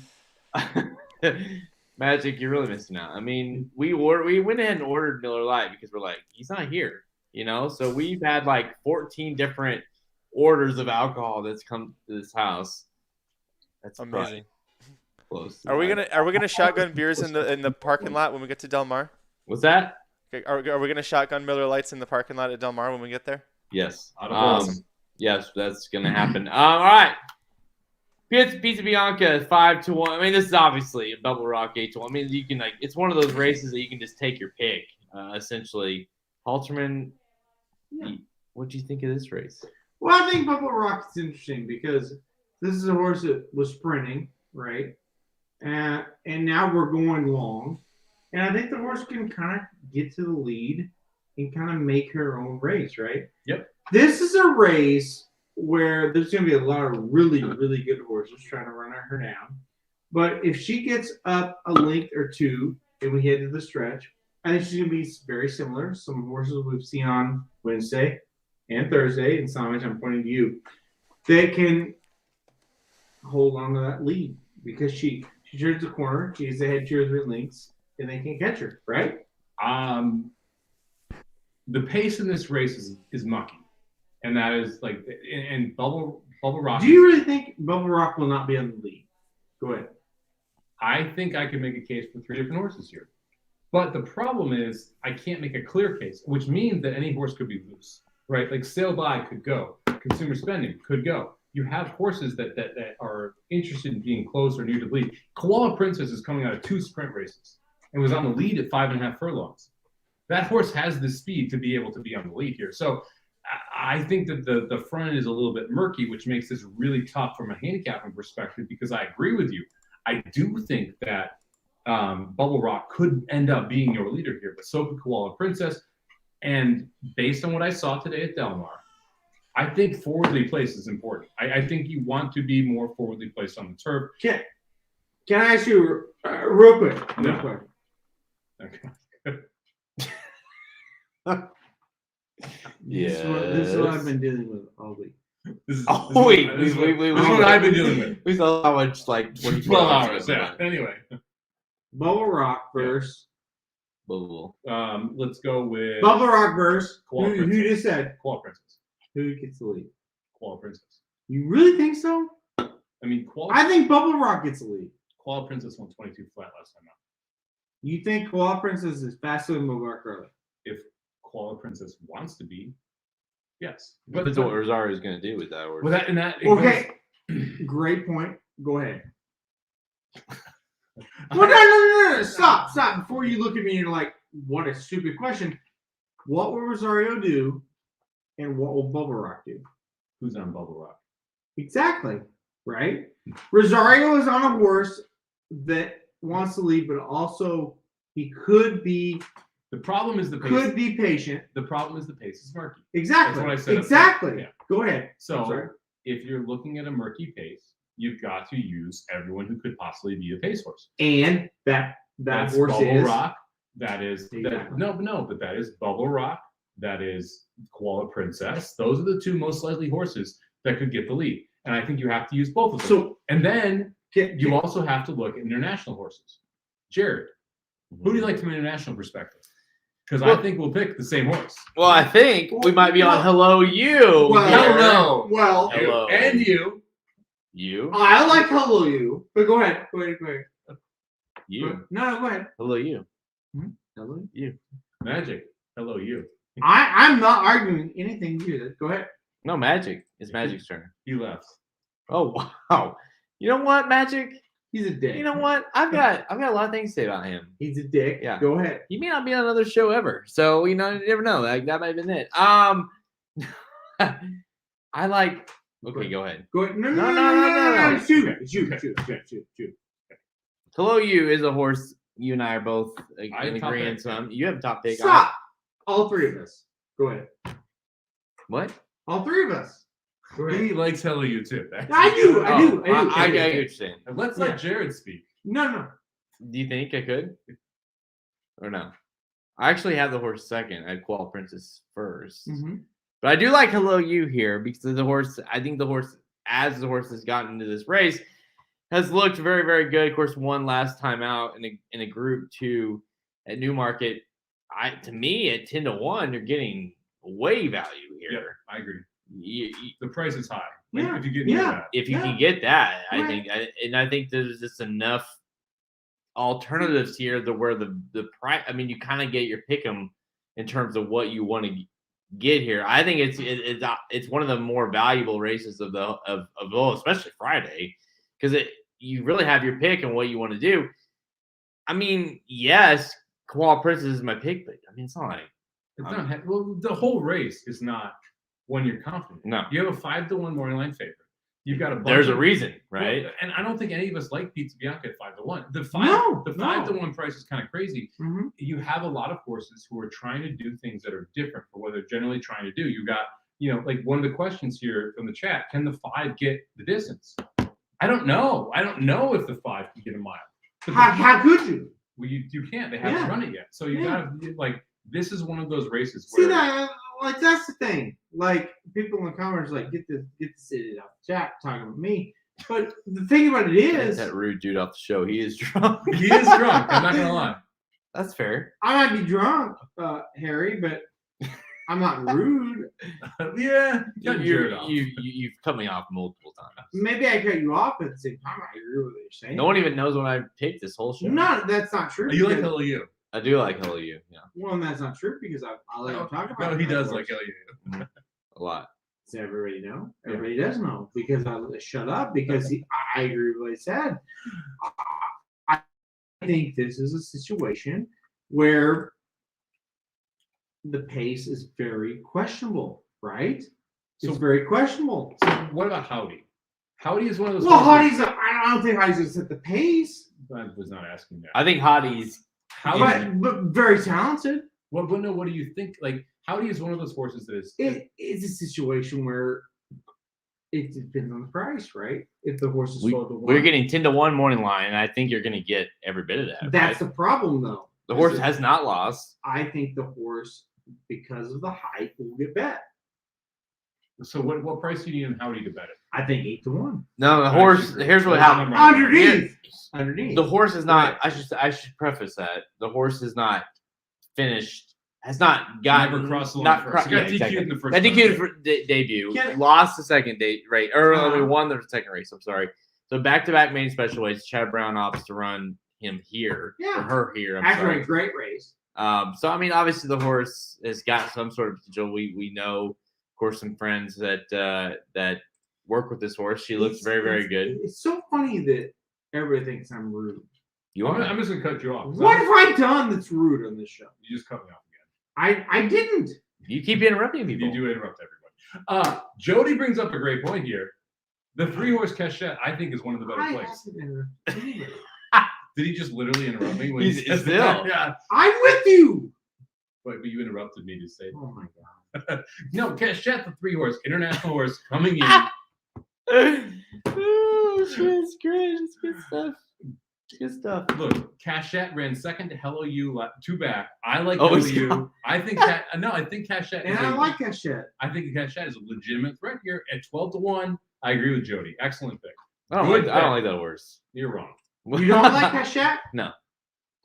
C: Magic, you're really missing out. I mean, we went ahead and ordered Miller Lite because we're like, he's not here, you know. So we've had like 14 different orders of alcohol that's come to this house. That's
F: Amazing.
C: close.
F: Are we gonna shotgun beers in the parking lot when we get to Del Mar?
C: What's that?
F: Okay, are we gonna shotgun Miller Lights in the parking lot at Del Mar when we get there?
C: Yes.
D: Awesome.
C: Yes, that's gonna happen. All right. Pizza Bianca 5-1. I mean, this is obviously a Bubble Rock 8-1. I mean, you can it's one of those races that you can just take your pick. Essentially, Halterman.
E: Yeah.
C: What do you think of this race?
E: Well, I think Bubble Rock is interesting because this is a horse that was sprinting, right? And now we're going long. And I think the horse can kind of get to the lead and kind of make her own race, right?
D: Yep.
E: This is a race where there's going to be a lot of really, really good horses trying to run her down. But if she gets up a length or two and we head to the stretch, I think she's going to be very similar to some horses we've seen on Wednesday and Thursday. And Somich, I'm pointing to you. They can hold on to that lead because she turns the corner, she gets ahead 2 or 3 lengths, and they can't catch her, right?
D: The pace in this race is mucky, and that is like and Bubble Rock.
E: Do you really think Bubble Rock will not be on the lead? Go ahead.
D: I think I could make a case for 3 different horses here, but the problem is I can't make a clear case, which means that any horse could be loose, right? Like Sail By could go, Consumer Spending could go. You have horses that are interested in being close or near to the lead. Koala Princess is coming out of 2 sprint races and was on the lead at 5.5 furlongs. That horse has the speed to be able to be on the lead here. So I think that the front end is a little bit murky, which makes this really tough from a handicapping perspective because I agree with you. I do think that Bubble Rock could end up being your leader here, but so could Koala Princess. And based on what I saw today at Del Mar, I think forwardly placed is important. I think you want to be more forwardly placed on the turf.
E: Can I ask you real quick?
D: No.
E: Real quick.
D: Okay.
E: This is what I've been dealing with all week.
D: This is
C: Oh,
D: this
C: wait.
D: is what
C: we
D: I've been dealing with.
C: We saw how much like 24
D: 12 hours. Yeah. Anyway,
E: Bubble Rock versus
C: Bubble.
D: let's go with
E: Bubble Rock versus
D: Koala
E: who
D: Princess.
E: just said
D: Koala Princess.
E: who gets the lead?
D: Koala Princess.
E: You really think so?
D: I mean,
E: I think Bubble Rock gets the lead.
D: Koala Princess won 22 flat last time out.
E: You think Koala Princess is faster than Bubble Rock early?
D: If Koala Princess wants to be, yes.
C: That's what Rosario's going to do with that.
D: Well, that and that. it
E: Okay, great point. Go ahead. Well, no. Stop. Before you look at me and you're like, what a stupid question. What will Rosario do and what will Bubble Rock do?
D: Who's on Bubble Rock?
E: Exactly. Right? Rosario is on a horse that wants to lead, but also he could be
D: The problem is the pace.
E: could be patient.
D: The problem is the pace is murky.
E: Exactly.
D: That's what I said up
E: Exactly.
D: front. Yeah.
E: Go ahead. I'm
D: So
E: sorry.
D: if you're looking at a murky pace, you've got to use everyone who could possibly be a pace horse.
E: And that
D: That's
E: horse
D: Bubble
E: is
D: Rock. That is
E: Exactly.
D: but that is Bubble Rock. That is Koala Princess. Those are the 2 most likely horses that could get the lead. And I think you have to use both of them.
E: So
D: and then you also have to look at international horses. Jared, who do you like from an international perspective? Because I think we'll pick the same horse.
C: Well, I think we might be on Hello You.
E: Well,
C: here.
D: no.
E: Well,
C: Hello.
D: And you.
C: You.
E: I like Hello You, but go ahead. Go ahead.
C: You.
E: No, go ahead.
C: Hello You.
E: Hello.
C: You.
D: Magic. Hello, you.
E: I'm not arguing anything you did. Go ahead.
C: No, Magic. It's Magic's turn.
D: He left.
C: Oh wow. You know what, Magic?
E: He's a dick.
C: You know what? I've got a lot of things to say about him.
E: He's a dick.
C: Yeah.
E: Go ahead.
C: He may not be on another show ever. So, you never know. Like, that might have been it. I like. Okay, go ahead.
E: Go ahead. No.
C: No.
E: Shoot.
C: Hello You is a horse you and I are both in
D: I have top
C: agreement
D: pick.
C: on. You have top pick.
E: Stop. All three of us. Go ahead.
C: What?
E: All three of us. Go ahead.
D: He likes Hello, you too.
E: I do.
C: I get what you're saying.
D: And let's let Jared speak.
E: No.
C: Do you think I could? Or no? I actually have the horse second. I had Qual Princess 1st.
E: Mm-hmm.
C: But I do like Hello You here because the horse, I think the horse, as the horse has gotten into this race, has looked very, very good. Of course, won last time out in a Group 2 at Newmarket. To me, at 10-1, you're getting way value here.
D: Yep, I agree.
C: You,
D: The price is high.
E: Yeah,
D: If you get near
E: yeah.
D: that.
C: if you
E: Yeah.
C: can get that, I
E: Right.
C: think, I think there's just enough alternatives here to where the price. I mean, you kind of get your pick 'em in terms of what you want to get here. I think it's one of the more valuable races of all, especially Friday, because you really have your pick and what you want to do. I mean, yes, Qual Princess is my pick, but I mean, it's not like
D: It's not, well, the whole race is not when you're confident.
C: No.
D: You have a 5-1 morning line favorite. You've got a bunch
C: there's a
D: of-
C: reason, right?
D: Well, and I don't think any of us like Pizza Bianca at 5-1. The 5-1 price is kind of crazy.
E: Mm-hmm.
D: You have a lot of horses who are trying to do things that are different from what they're generally trying to do. You got, like one of the questions here from the chat: can the 5 get the distance? I don't know. I don't know if the 5 can get a mile. But
E: How could you?
D: well, you can't. They haven't
E: Yeah.
D: run it yet. So you
E: Yeah.
D: gotta this is one of those races
E: See
D: where
E: that? Like that's the thing. Like people in the comments like get this idiot off the chat talking about me. But the thing about it
C: Get
E: is,
C: that rude dude off the show. He is drunk.
D: he is drunk. I'm not gonna lie.
C: That's fair.
E: I might be drunk, Harry, but I'm not rude.
D: Yeah, cut Jared off.
C: You've cut me off multiple times.
E: Maybe I cut you off, but at the same time, I agree with what you're saying.
C: No one even knows when I picked this whole show.
E: No, that's not true.
D: You like
E: because-
D: Hello You?
C: I do like Hello You. Yeah,
E: Well, and that's not true because I let him talk about
D: No,
E: it.
D: he does like Hello You.
C: a lot.
E: Does everybody know? Everybody does know because I shut up because I agree with what he said. I think this is a situation where the pace is very questionable, right? It's
D: So-
E: very questionable.
D: So what about Howdy? Howdy is one of those.
E: Well,
D: horses-
E: I don't think Hotty's going to set the pace,
D: I was not asking that.
C: I think Hottie's.
E: but very talented.
D: What do you think? Like Howdy is one of those horses that is.
E: It's a situation where it depends on the price, right? If the horse is sold to one.
C: We're getting 10-1 morning line, and I think you're going to get every bit of that.
E: That's
C: right?
E: the problem, though.
C: The horse
E: Is that
C: has not lost.
E: I think the horse, because of the hype, will get bet.
D: So what price do you need in Howdy to bet it?
E: I think 8-1.
C: No, the horse. Here's what happened.
E: Underneath. Underneath.
C: The horse is not. I should preface that the horse is not finished. Has not gotten.
D: Never crossed the line
C: not
D: first.
C: cro-
D: Got
C: yeah,
D: DQ'd
C: exactly.
D: in the first
C: Got
D: round.
C: DQ'd for debut.
E: Can I-
C: Lost the second date right, or we
E: Uh-huh.
C: won the second race. I'm sorry. So back-to-back main special weights. Chad Brown opts to run him here.
E: Yeah.
C: Or her here. I'm
E: After
C: sorry.
E: a great race.
C: So I mean, obviously the horse has got some sort of potential. We know, of course, some friends that work with this horse. She looks very, very good.
E: It's so funny that everybody thinks I'm rude.
C: You
D: I'm,
C: are.
D: I'm just gonna cut you off.
E: What have I done that's rude on this show?
D: You just cut me off
E: I didn't.
C: You keep interrupting
D: again.
C: people.
D: You do interrupt everybody. Jody brings up a great point here. The 3-horse Cachette, I think, is one of the better
E: I
D: plays.
E: haven't interrupted anybody.
D: Did he just literally interrupt me when
C: He's
D: he said
C: still.
D: that? Yeah.
E: I'm with you.
D: But you interrupted me to say.
E: Oh my god.
D: No, Cachette, the 3-horse, international horse coming in.
C: Oh, shit's great. It's good stuff. It's good stuff.
D: Look, Cachette ran second to Hello You, 2 back. I like
C: Oh,
D: Hello
C: he's
D: You.
C: gone.
D: I think Cachette
E: And I like that shit.
D: I think Cachette is a legitimate threat here at 12-1. I agree with Jody. Excellent pick.
C: I don't like that horse.
D: You're wrong.
E: You don't like that Shat?
C: No.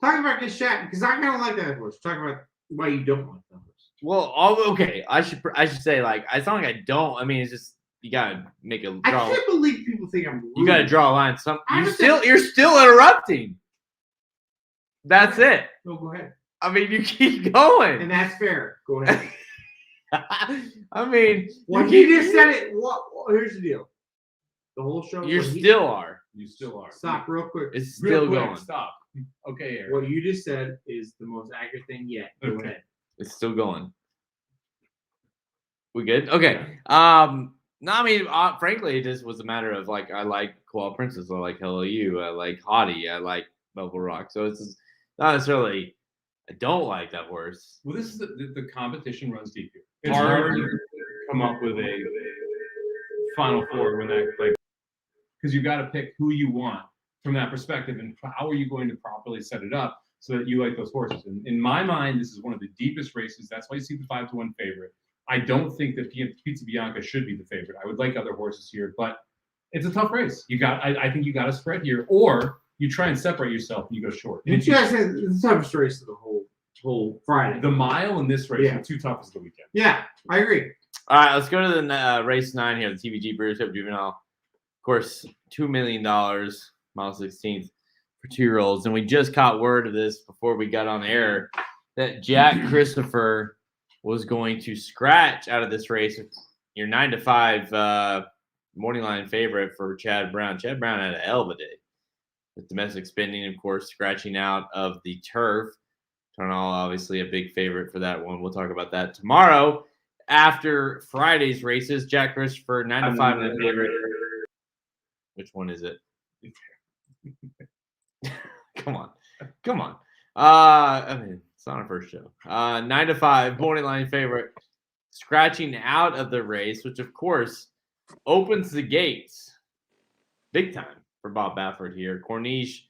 E: Talk about this Shat because I kind of like that horse. Talk about why you don't like that horse.
C: Well, okay. I should say like it's not like I don't. I mean, it's just you gotta make a
E: I
C: draw.
E: can't believe people think I'm rude.
C: You gotta draw a line. You're still interrupting. That's it.
E: No, go ahead.
C: I mean, you keep going.
E: And that's fair. Go ahead.
C: I mean,
E: When he just said it, here's the deal. The whole show.
C: You still are.
D: You still are.
E: Stop real quick.
C: It's
D: Real
C: still
D: quick,
C: going.
D: Stop. Okay, Eric.
E: What you just said is the most accurate thing yet. Go
D: Okay.
E: ahead.
C: It's still going. We good? Okay. No, I mean, frankly, it just was a matter of like I like Koala Princess, I like Hello You, I like Hottie, I like Melville Rock. So it's just not necessarily I don't like that horse.
D: Well, this is the competition runs deep here. It's hard to come up with a Final Four when that like because you got to pick who you want from that perspective and how are you going to properly set it up so that you like those horses. And in my mind, this is one of the deepest races. That's why you see the 5-1 favorite. I don't think that Pizza Bianca should be the favorite. I would like other horses here, but it's a tough race. I think you got to spread here, or you try and separate yourself and you go short.
E: You guys said it's the toughest race of the whole Friday.
D: The mile in this race
E: Yeah.
D: are two toughest of the weekend.
E: Yeah, I agree.
C: All right, let's go to the race 9 here, the TVG Breeders' Cup Juvenile. Of course, $2 million, mile 16th for 2-year-olds. And we just caught word of this before we got on air that Jack Christopher was going to scratch out of this race. Your 9-5 morning line favorite for Chad Brown. Chad Brown had a hell of a day with domestic spending, of course, scratching out of the turf. Tarnal, obviously, a big favorite for that one. We'll talk about that tomorrow after Friday's races. Jack Christopher, 9-5 in the favorite. Which one is it? Come on. I mean, it's not our first show. 9-5 morning line favorite, scratching out of the race, which of course opens the gates big time for Bob Baffert here. Corniche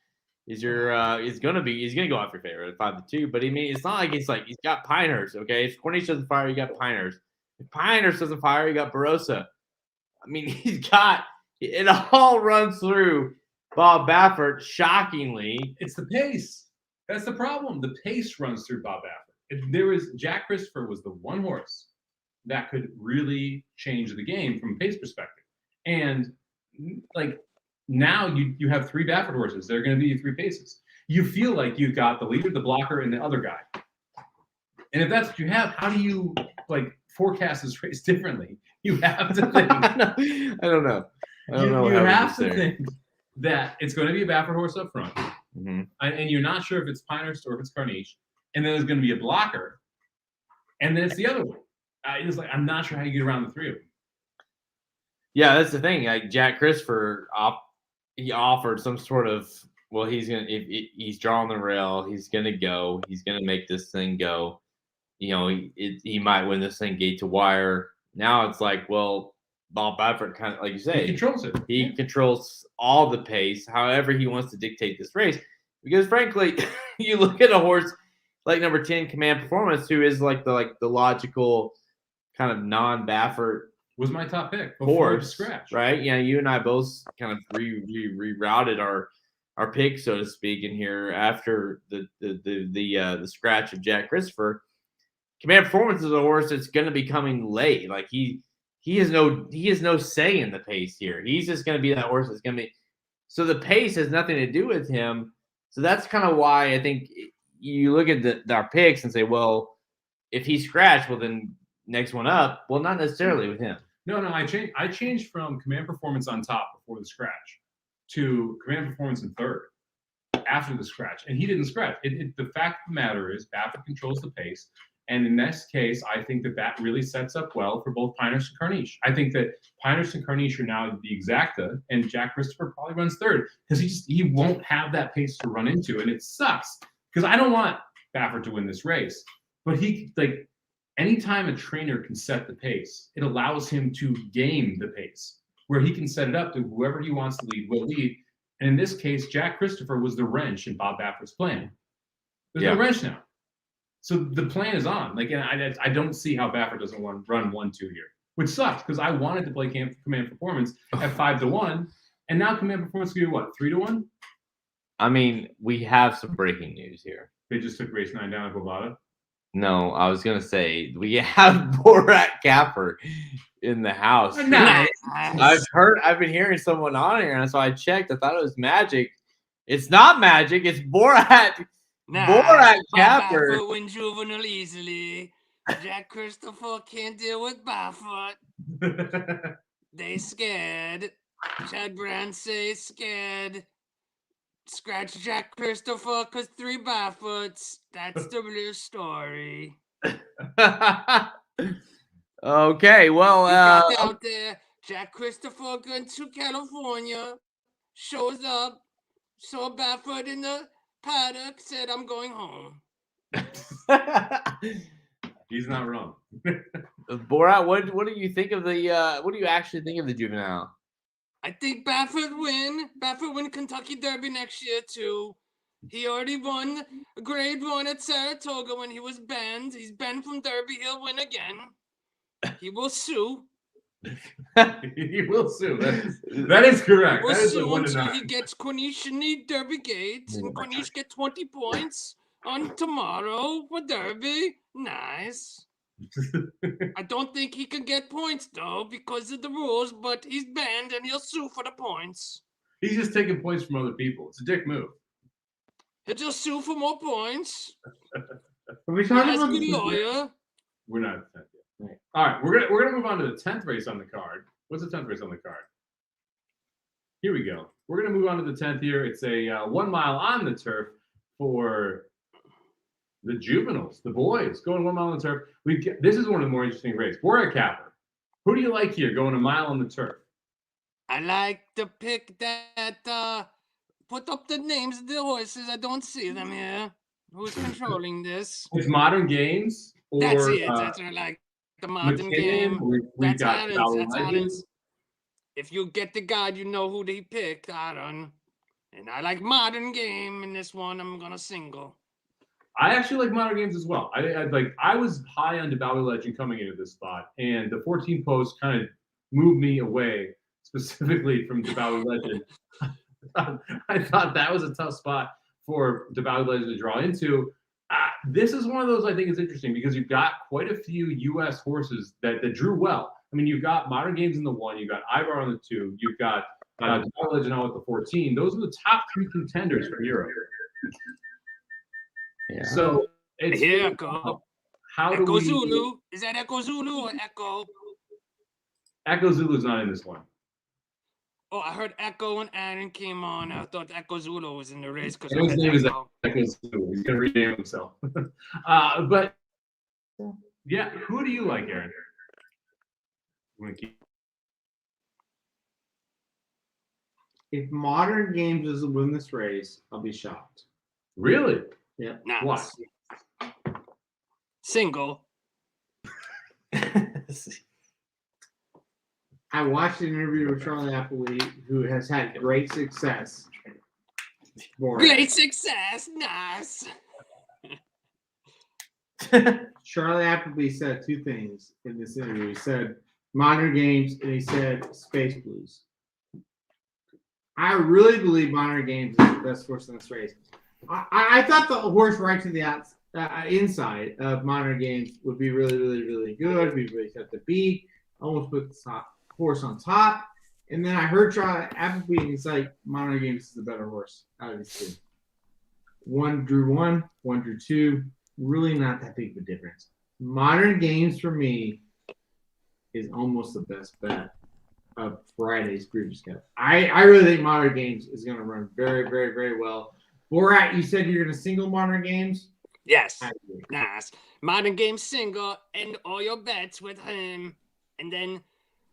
C: is gonna go off your favorite at 5-2, but I mean it's not like he's got Pinehurst. Okay, if Corniche doesn't fire, you got Pinehurst. If Pinehurst doesn't fire, you got Barossa. I mean, he's got it all runs through Bob Baffert. Shockingly,
D: It's the pace. That's the problem. The pace runs through Bob Baffert. Jack Christopher was the one horse that could really change the game from a pace perspective. And like now you have 3 Baffert horses. They're going to be 3 paces. You feel like you've got the leader, the blocker, and the other guy. And if that's what you have, how do you like forecast this race differently? You have to think.
C: I don't know.
D: You have to think that it's going to be a Baffert horse up front.
C: Mm-hmm.
D: And you're not sure if it's Pinehurst or if it's Corniche, and then there's going to be a blocker, and then it's the other one. I'm not sure how you get around the 3 of them.
C: Yeah, that's the thing. Like Jack Christopher, he offered some sort of he's drawing the rail, he's gonna go, he's gonna make this thing go. You know, he might win this thing gate to wire. Now it's like, well, Bob Baffert kind of like you say,
D: He controls it.
C: He controls all the pace, however he wants to dictate this race. Because frankly, you look at a horse like number 10, Command Performance, who is like the logical kind of non-Baffert
D: Was my top pick before
C: horse,
D: scratch.
C: right? Yeah, you and I both kind of rerouted our pick, so to speak, in here after the scratch of Jack Christopher. Command Performance is a horse that's going to be coming late. Like he has no say in the pace here. He's just going to be that horse that's going to be. So the pace has nothing to do with him. So that's kind of why I think you look at our picks and say, well, if he scratched, well then next one up. Well, not necessarily with him.
D: No, I changed from Command Performance on top before the scratch to Command Performance in third after the scratch, and he didn't scratch. The fact of the matter is, Baffert controls the pace, and in this case, I think that really sets up well for both Pinehurst and Corniche. I think that Pinehurst and Corniche are now the exacta, and Jack Christopher probably runs third because he won't have that pace to run into, and it sucks because I don't want Baffert to win this race, but anytime a trainer can set the pace, it allows him to game the pace, where he can set it up to whoever he wants to lead will lead. And in this case, Jack Christopher was the wrench in Bob Baffert's plan. There's no wrench now. So the plan is on. And I don't see how Baffert doesn't run 1-2 here. which sucks because I wanted to play Command Performance at 5-1, and now Command Performance can be what, 3-1?
C: I mean, we have some breaking news here.
D: They just took race 9 down at Bovada.
C: No, I was gonna say we have Borat Capper in the house.
E: Nice.
C: I've been hearing someone on here, and so I checked. I thought it was magic. It's not magic. It's Borat. Borat Capper.
G: Barefoot win Juvenile easily. Jack Christopher can't deal with Barefoot. They scared. Chad Brand say scared. Scratch Jack Christopher cause 3 Barefoots. That's the real story.
C: Okay, well,
G: We got out there. Jack Christopher going to California. Shows up. Saw Barefoot in the paddock. Said, I'm going home.
D: He's not wrong.
C: Borat, what do you think of the what do you actually think of the Juvenile?
G: I think Barefoot win. Barefoot win Kentucky Derby next year too. He already won grade 1 at Saratoga when he was banned. He's banned from Derby. He'll win again. He will sue.
D: He will sue. That is correct.
G: He will
D: That is
G: sue
D: a 1
G: until
D: 9.
G: he gets Corniche in the Derby gate. And Corniche get 20 points on tomorrow for Derby. Nice. I don't think he can get points though because of the rules, but he's banned and he'll sue for the points.
D: He's just taking points from other people. It's a dick move.
G: He'll just sue for more points.
E: Are we
G: He
E: talking
G: has a
E: about
G: good
E: this?
G: lawyer.
D: We're not at the 10th yet. Right. All right, we're gonna move on to the 10th race on the card. What's the 10th race on the card? Here we go. We're gonna move on to the 10th here. It's a 1 mile on the turf for the juveniles, the boys, going 1 mile on the turf. This is one of the more interesting races. Borat Capper. Who do you like here going a mile on the turf?
G: I like the pick that put up the names of the horses. I don't see them here. Who's controlling this?
D: It's Modern Games or
G: That's it. That's what I like. The modern
D: McKinnon.
G: game.
D: We've
G: That's
D: got
G: Adams.
D: Valley
G: That's
D: Legends.
G: Adams. If you get the guide, you know who they picked, Aaron. And I like modern game in this one. I'm gonna single.
D: I actually like Modern Games as well. I was high on Valley Legend coming into this spot, and the 14 post kind of moved me away specifically from Valley Legend. I thought that was a tough spot for Valley Legend to draw into. This is one of those I think is interesting because you've got quite a few U.S. horses that drew well. I mean, you've got Modern Games in the 1, you've got Ivar on the 2, you've got Valley Legend out with the 14. Those are the top 3 contenders from Europe.
C: Yeah.
D: So it's
G: Here, Echo.
D: how do
G: Echo
D: we?
G: Zulu. Is that Echo Zulu or Echo?
D: Echo Zulu's not in this one.
G: Oh, I heard Echo when Aaron came on. I thought Echo Zulu was in the race because
D: His name is Echo Zulu. He's gonna rename himself. But yeah, who do you like, Aaron?
E: If Modern Games doesn't win this race, I'll be shocked.
D: Really?
E: Yeah.
G: Nice.
D: Why?
G: Single.
E: I watched an interview with Charlie Appleby, who has had great success.
G: Great success. Nice.
E: Charlie Appleby said 2 things in this interview. He said Modern Games and he said Space Blues. I really believe Modern Games is the best horse in this race. I thought the horse right to the inside of Modern Games would be really, really, really good. Be really tough to beat. Almost put the horse on top. And then I heard Charlie Appleby and he's like, Modern Games is the better horse out of these 2. 1 drew 1, 1 drew 2. Really not that big of a difference. Modern Games for me is almost the best bet of Friday's Breeders' Cup. I really think Modern Games is going to run very, very, very well. Borat, you said you're going to single Modern Games?
G: Yes.
E: I agree.
G: Nice. Modern game single and all your bets with him. And then,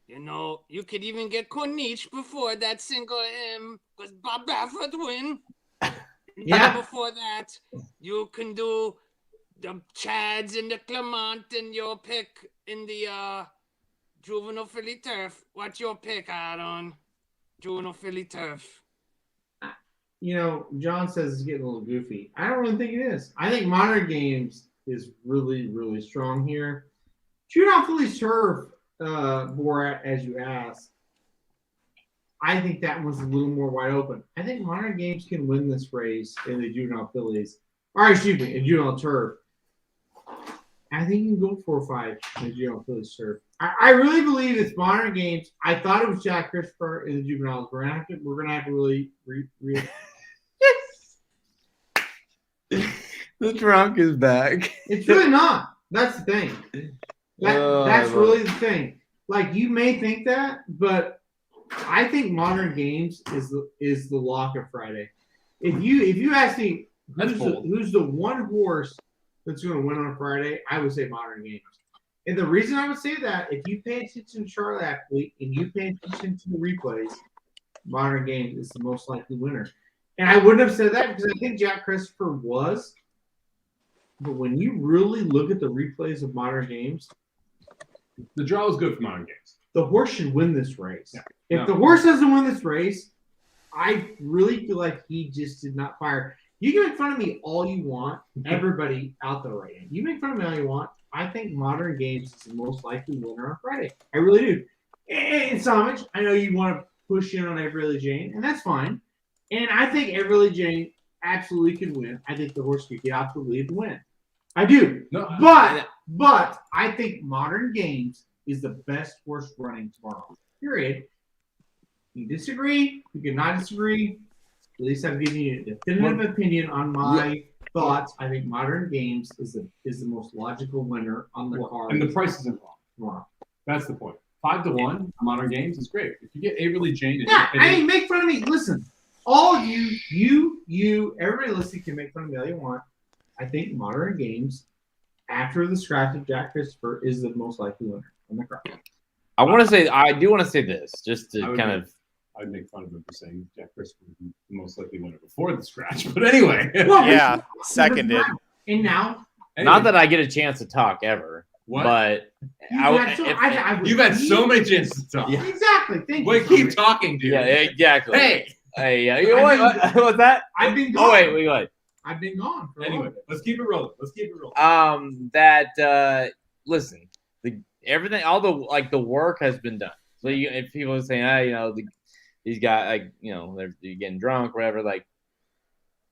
G: you could even get Corniche before that single him because Bob Baffert win.
E: Yeah.
G: Before that, you can do the Chads and the Clement and your pick in the Juvenile Philly Turf. What's your pick, Aaron? Juvenile Philly Turf.
E: John says it's getting a little goofy. I don't really think it is. I think Modern Games is really, really strong here. Juvenile Philly Turf Borat, as you asked, I think that was a little more wide open. I think Modern Games can win this race in the Juvenile Phillies. Or excuse me, in Juvenile Turf. I think you can go 4-5 in the Juvenile Phillies Turf. I really believe it's Modern Games. I thought it was Jack Christopher in the Juveniles. We're gonna have to really
C: The drunk is back.
E: It's really not. That's the thing. That's really the thing. Like, you may think that, but I think Modern Games is the lock of Friday. If you ask me who's the one horse that's going to win on Friday, I would say Modern Games. And the reason I would say that, if you pay attention to Charlotte Athlete and you pay attention to the replays, Modern Games is the most likely winner. And I wouldn't have said that because I think Jack Christopher was. But when you really look at the replays of Modern Games,
D: The draw is good for Modern Games.
E: the horse should win this race.
D: Yeah.
E: If the horse doesn't win this race, I really feel like he just did not fire. You can make fun of me all you want, everybody out there right now. You make fun of me all you want. I think Modern Games is the most likely winner on Friday. I really do. And Somich, I know you want to push in on Avery James, and that's fine. And I think Avery James absolutely could win. I think the horse could get out the lead and win. I do.
D: No,
E: But I think Modern Games is the best horse running tomorrow. Period. You disagree, you cannot disagree. At least I'm giving you a definitive opinion on my thoughts. I think Modern Games is the most logical winner on the card.
D: and the price isn't wrong.
E: tomorrow.
D: That's the point. 5-1 Modern Games is great. If you get Avery James,
E: Yeah, I mean, make fun of me. Listen, all you, everybody listening can make fun of me all you want. I think Modern Games, after the scratch of Jack Christopher, is the most likely winner on the card.
C: I do want to say this, just to
D: I'd make fun of him for saying Jack Christopher was the most likely winner before the scratch. But anyway.
E: Well,
F: Yeah, seconded.
E: And now,
C: not that I get a chance to talk ever,
D: What?
C: but
D: You've had so many chances to talk.
C: Yeah.
E: Exactly. Thank
D: Wait,
E: you.
D: keep talking, dude.
C: yeah, exactly.
D: Hey,
C: You know what was that?
E: I've been gone.
C: Oh wait.
E: I've been gone. For a
D: anyway,
E: while.
D: let's keep it rolling.
C: Listen, everything, all the work has been done. So if people are saying, these guys, they're getting drunk, whatever,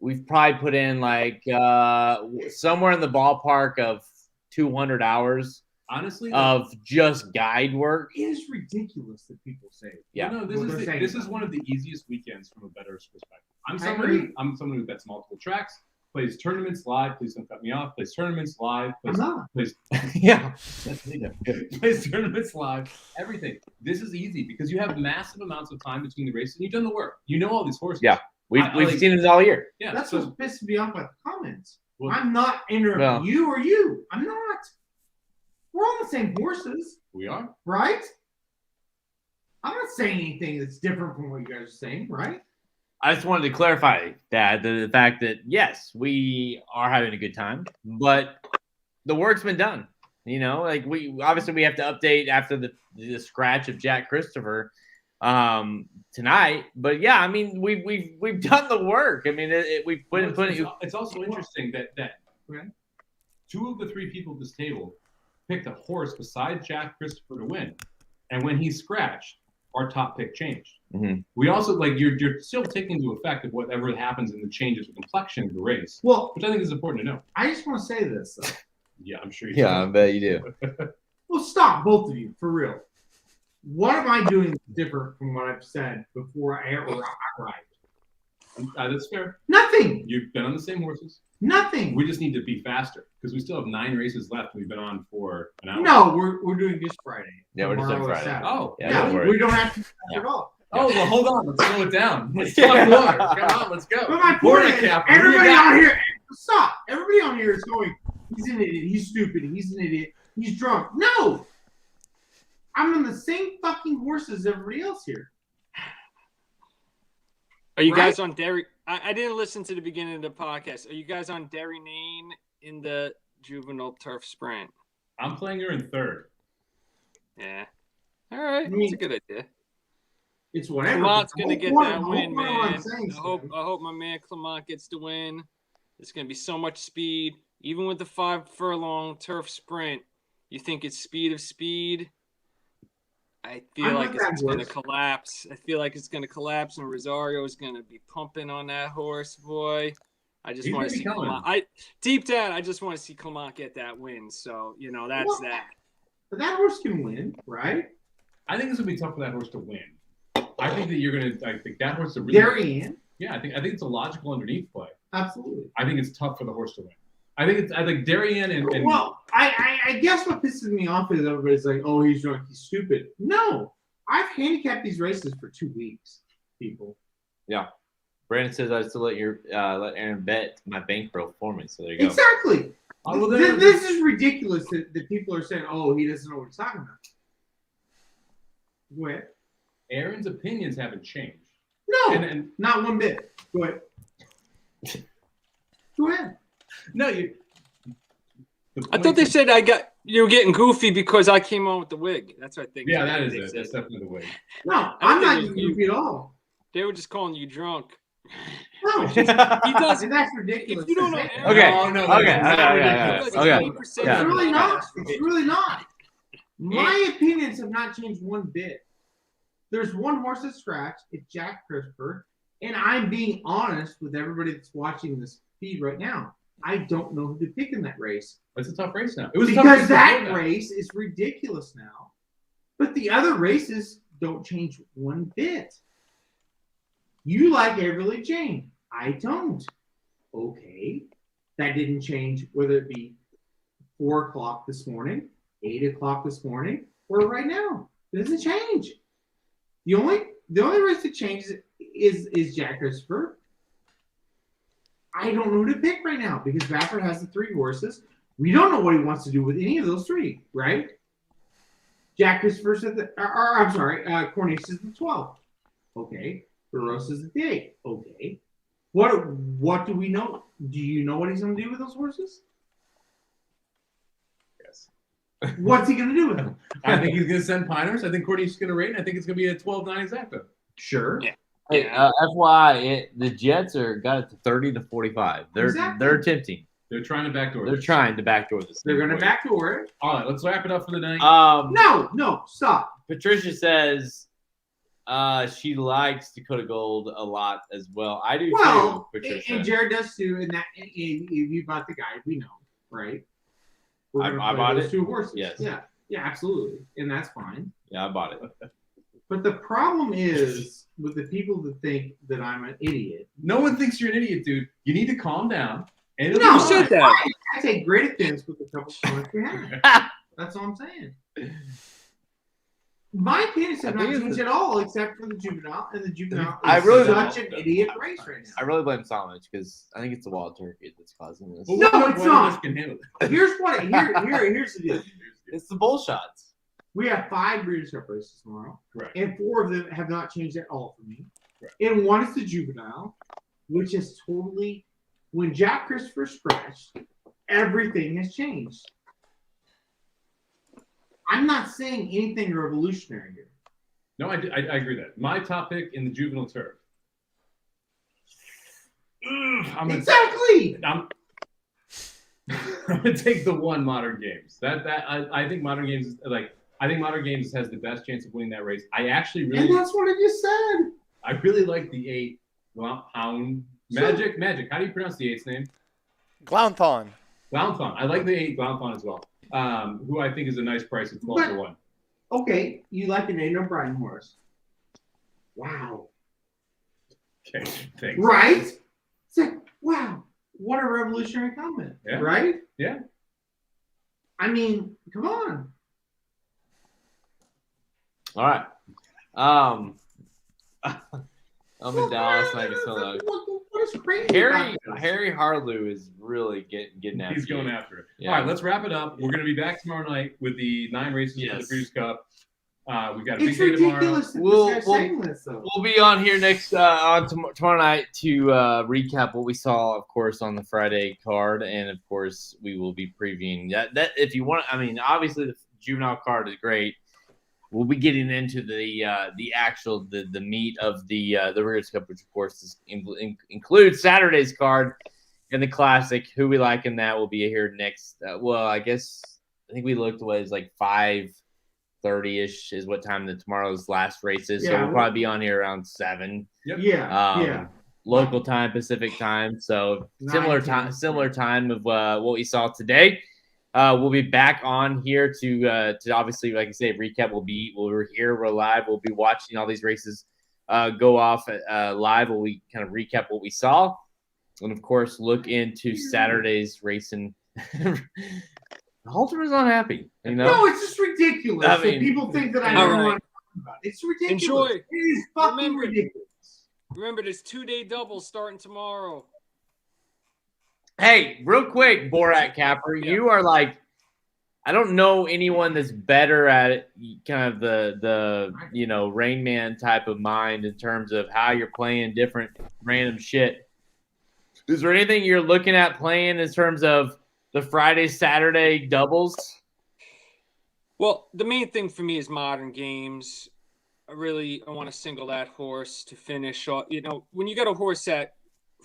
C: we've probably put in somewhere in the ballpark of 200 hours
D: Honestly,
C: of just guide work.
E: It is ridiculous that people say it.
C: Yeah.
D: No, this is one of the easiest weekends from a bettor's perspective. I'm
E: agree.
D: someone who bets multiple tracks, plays tournaments live. Please don't cut me off. Plays tournaments live.
E: I'm not.
C: Yeah.
D: Plays tournaments live. Everything. This is easy because you have massive amounts of time between the races and you've done the work. You know all these horses.
C: Yeah. We've seen this all year.
D: Yeah.
E: That's what's pissing me off about the comments.
D: Well,
E: I'm not interrupting you or you. I'm not. We're on the same horses,
D: we are.
E: right? I'm not saying anything that's different from what you guys are saying, right?
C: I just wanted to clarify that the fact that yes, we are having a good time, but the work's been done. We obviously we have to update after the scratch of Jack Christopher tonight. But yeah, I mean we've done the work. I mean we've put in.
D: It's also interesting that two of the three people at this table picked a horse besides Jack Christopher to win, and when he scratched, our top pick changed.
C: Mm-hmm.
D: We also you're still taking into effect of whatever happens in the changes of complexion of the race,
E: Well,
D: which I think is important to know.
E: I just want to say this, though.
D: Yeah, I'm sure you.
C: Yeah, I bet you do.
E: Well, stop, both of you, for real. What am I doing different from what I've said before I arrived?
D: That's fair.
E: Nothing.
D: You've been on the same horses.
E: Nothing.
D: We just need to be faster because we still have 9 races left. We've been on for an hour.
E: No, we're doing this Friday.
C: Yeah, we're just doing
E: Tomorrow is
C: Friday.
E: Saturday.
D: Oh,
C: Yeah,
E: Yeah,
C: don't worry.
E: we don't have to do that at all.
D: Oh, well, hold on. Let's slow it down. Let's talk more. Come on, let's go.
E: But my
D: Border
E: point is,
D: cap,
E: everybody
D: what do you got?
E: on here, stop. Everybody on here is going, he's an idiot, he's stupid, he's an idiot, he's drunk. No! I'm on the same fucking horse as everybody else here.
G: Are you
E: Right?
G: guys on Derry? I didn't listen to the beginning of the podcast. Are you guys on Derry Lane in the Juvenile Turf Sprint?
D: I'm playing her in 3rd.
G: Yeah. All right.
E: I mean,
G: That's a good idea.
E: It's whatever.
G: Clamont's
E: The
G: gonna
E: whole
G: get
E: point-
G: that
E: the whole
G: win,
E: point of what I'm
G: man.
E: saying,
G: I hope my man Clamont gets the win. There's gonna be so much speed, even with the 5 furlong turf sprint. You think it's speed of speed? I feel
E: I'm
G: like
E: not that
G: it's going to
E: horse.
G: collapse. I feel like it's going to collapse, and Rosario is going to be pumping on that horse, boy. I just
D: He's
G: want
D: gonna
G: to
D: be
G: see
D: coming.
G: Clement. Deep down, I just want to see Clement get that win. So, that's
E: Well,
G: that.
E: But that horse can win, right?
D: I think it's gonna be tough for that horse to win. I think that you're gonna. I think that horse is a really.
E: Darien,
D: Yeah, I think it's a logical underneath play.
E: absolutely.
D: I think it's tough for the horse to win. I think Darien and
E: Well, I guess what pisses me off is everybody's like, oh, he's drunk, he's stupid. No, I've handicapped these races for 2 weeks, people.
C: Brandon says I still let Aaron bet my bankroll for me. So there you go.
E: Exactly.
D: Oh, well,
E: This is ridiculous that people are saying, oh, he doesn't know what he's talking about. Go ahead.
D: Aaron's opinions haven't changed.
E: No,
D: And
E: not one bit. Go ahead. Go ahead.
D: no, you.
G: I thought they said you were getting goofy because I came on with the wig. That's what I think.
D: Yeah, that is
G: They
D: it.
G: said.
D: That's definitely the way.
E: No,
G: I
E: I'm
G: don't
E: not
G: think
E: getting goofy at all.
G: They were just calling you drunk.
E: No,
G: He does.
E: that's ridiculous.
G: If you don't know
E: to say.
G: Aaron-
C: Okay.
D: No,
C: Okay.
D: it's not
C: Okay.
D: ridiculous.
G: Like
C: Okay.
G: 80%
E: It's
C: Yeah.
E: really
G: of
E: not.
G: the
E: It's really not. My opinions have not changed one bit. There's one horse that's scratched. It's Jack Christopher. And I'm being honest with everybody that's watching this feed right now. I don't know who to pick in that race.
D: It's a tough race now. It was a tough
E: Because
D: race
E: that
D: before
E: race is ridiculous now. But the other races don't change one bit. You like Avery James. I don't. Okay. That didn't change whether it be 4 o'clock this morning, 8 o'clock this morning, or right now. It doesn't change. The only race that changes is Jack Christopher. I don't know who to pick right now because Baffert has the 3 horses. We don't know what he wants to do with any of those 3, right? Jack Christopher's at Cornish is the 12. Okay. Barros is the 8. Okay. What do we know? Do you know what he's going to do with those horses?
D: Yes.
E: What's he going to do with them?
D: I think he's going to send Piners. I think Courtney's going to rate. And I think it's going to be a 12-9 exacta.
E: Sure.
G: Yeah.
C: Hey, FYI, the Jets got it to 30 to 45.
E: Exactly.
C: They're attempting.
D: They're trying to backdoor.
C: They're
D: this.
C: trying to backdoor this.
E: They're going to backdoor it.
D: All right, let's wrap it up for the night.
E: No, stop.
C: Patricia says she likes Dakota Gold a lot as well. I do
E: Well,
C: too, Patricia.
E: and Jared does too. And that if you bought the guide, we know, right? We're gonna
C: I
E: play
C: bought
E: those
C: it.
E: 2 horses.
C: Yes.
E: Yeah, absolutely, and that's fine.
C: Yeah, I bought it.
E: But the problem is with the people that think that I'm an idiot.
D: No one thinks you're an idiot, dude. You need to calm down. And
E: No,
G: You said that.
E: I take great offense with a couple points we have. That's all I'm saying. My opinions have
C: I
E: not
C: think it's
E: changed at all, except for the Juvenile, and the Juvenile
C: I
E: is
C: really
E: such
C: don't-
E: an idiot race right
C: I
E: now.
C: really blame Somich because I think it's the wild turkey that's causing this.
D: Well,
E: No,
D: one
E: it's
D: of us
E: not.
D: Can handle it.
E: Here's the deal.
C: It's the bull shots.
E: We have 5 Breeders' Cup races tomorrow,
D: Correct.
E: and 4 of them have not changed at all for me.
D: Correct.
E: And one is the Juvenile, which is totally when Jack Christopher scratched, everything has changed. I'm not saying anything revolutionary here.
D: No, I agree with that. My top pick in the juvenile turf. I'm gonna,
E: Exactly.
D: I'm gonna take the 1 Modern Games. I think Modern Games is I think Modern Games has the best chance of winning that race. I actually
E: And
D: really
E: that's what I just said.
D: I really like the 8 Pound Magic. How do you pronounce the 8's name?
F: Glounthon.
D: Glounthon. I like the 8 Glounthon as well. Who I think is a nice price at 12 to 1.
E: Okay, you like an Aiden O'Brien horse. Wow.
D: Okay, thanks.
E: Right? It's like, wow, what a revolutionary comment.
D: Yeah.
E: Right?
D: Yeah.
E: I mean, come on.
C: All right. I'm in Dallas and I can tell that.
E: What is crazy
C: Harry
E: about this?
C: Harry Harlow is really getting after
D: He's going
C: you.
D: after it.
C: Yeah.
D: All right, let's wrap it up. We're going to be back tomorrow night with the 9 races for the
C: Yes.
D: Breeders' Cup. We've got a big
E: It's
D: day tomorrow.
E: ridiculous that
C: We'll-
E: this guy's
C: we'll-
E: saying this, though.
C: We'll be on here next on tomorrow night to recap what we saw, of course, on the Friday card, and of course, we will be previewing that. If you want, I mean, obviously the juvenile card is great. We'll be getting into the actual the meat of the Breeders' Cup, which of course includes Saturday's card and the Classic. Who we like in that will be here next. I think we looked away as like 5 7:30ish is what time tomorrow's last race is. So
E: Yeah,
C: we'll probably be on here around 7.
E: Yeah.
C: Local time, Pacific time. So similar
E: 9, 10.
C: similar time of what we saw today. We'll be back on here to obviously, like I say, recap. We're here, we're live. We'll be watching all these races go off live. We'll kind of recap what we saw, and of course, look into Saturday's racing. Halterman's not happy, you know.
E: No, it's just ridiculous.
C: I
E: that
C: mean,
E: people think that I
G: all
E: don't
G: right.
E: want to talk about it. It's ridiculous.
G: Enjoy.
E: It is fucking
G: Remember-
E: ridiculous.
G: Remember, there's 2-day doubles starting tomorrow.
C: Hey, real quick, Borat Capper, you are like, I don't know anyone that's better at kind of the Rain Man type of mind in terms of how you're playing different random shit. Is there anything you're looking at playing in terms of the Friday, Saturday doubles?
G: Well, the main thing for me is modern games. I want to single that horse to finish off. When you got a horse at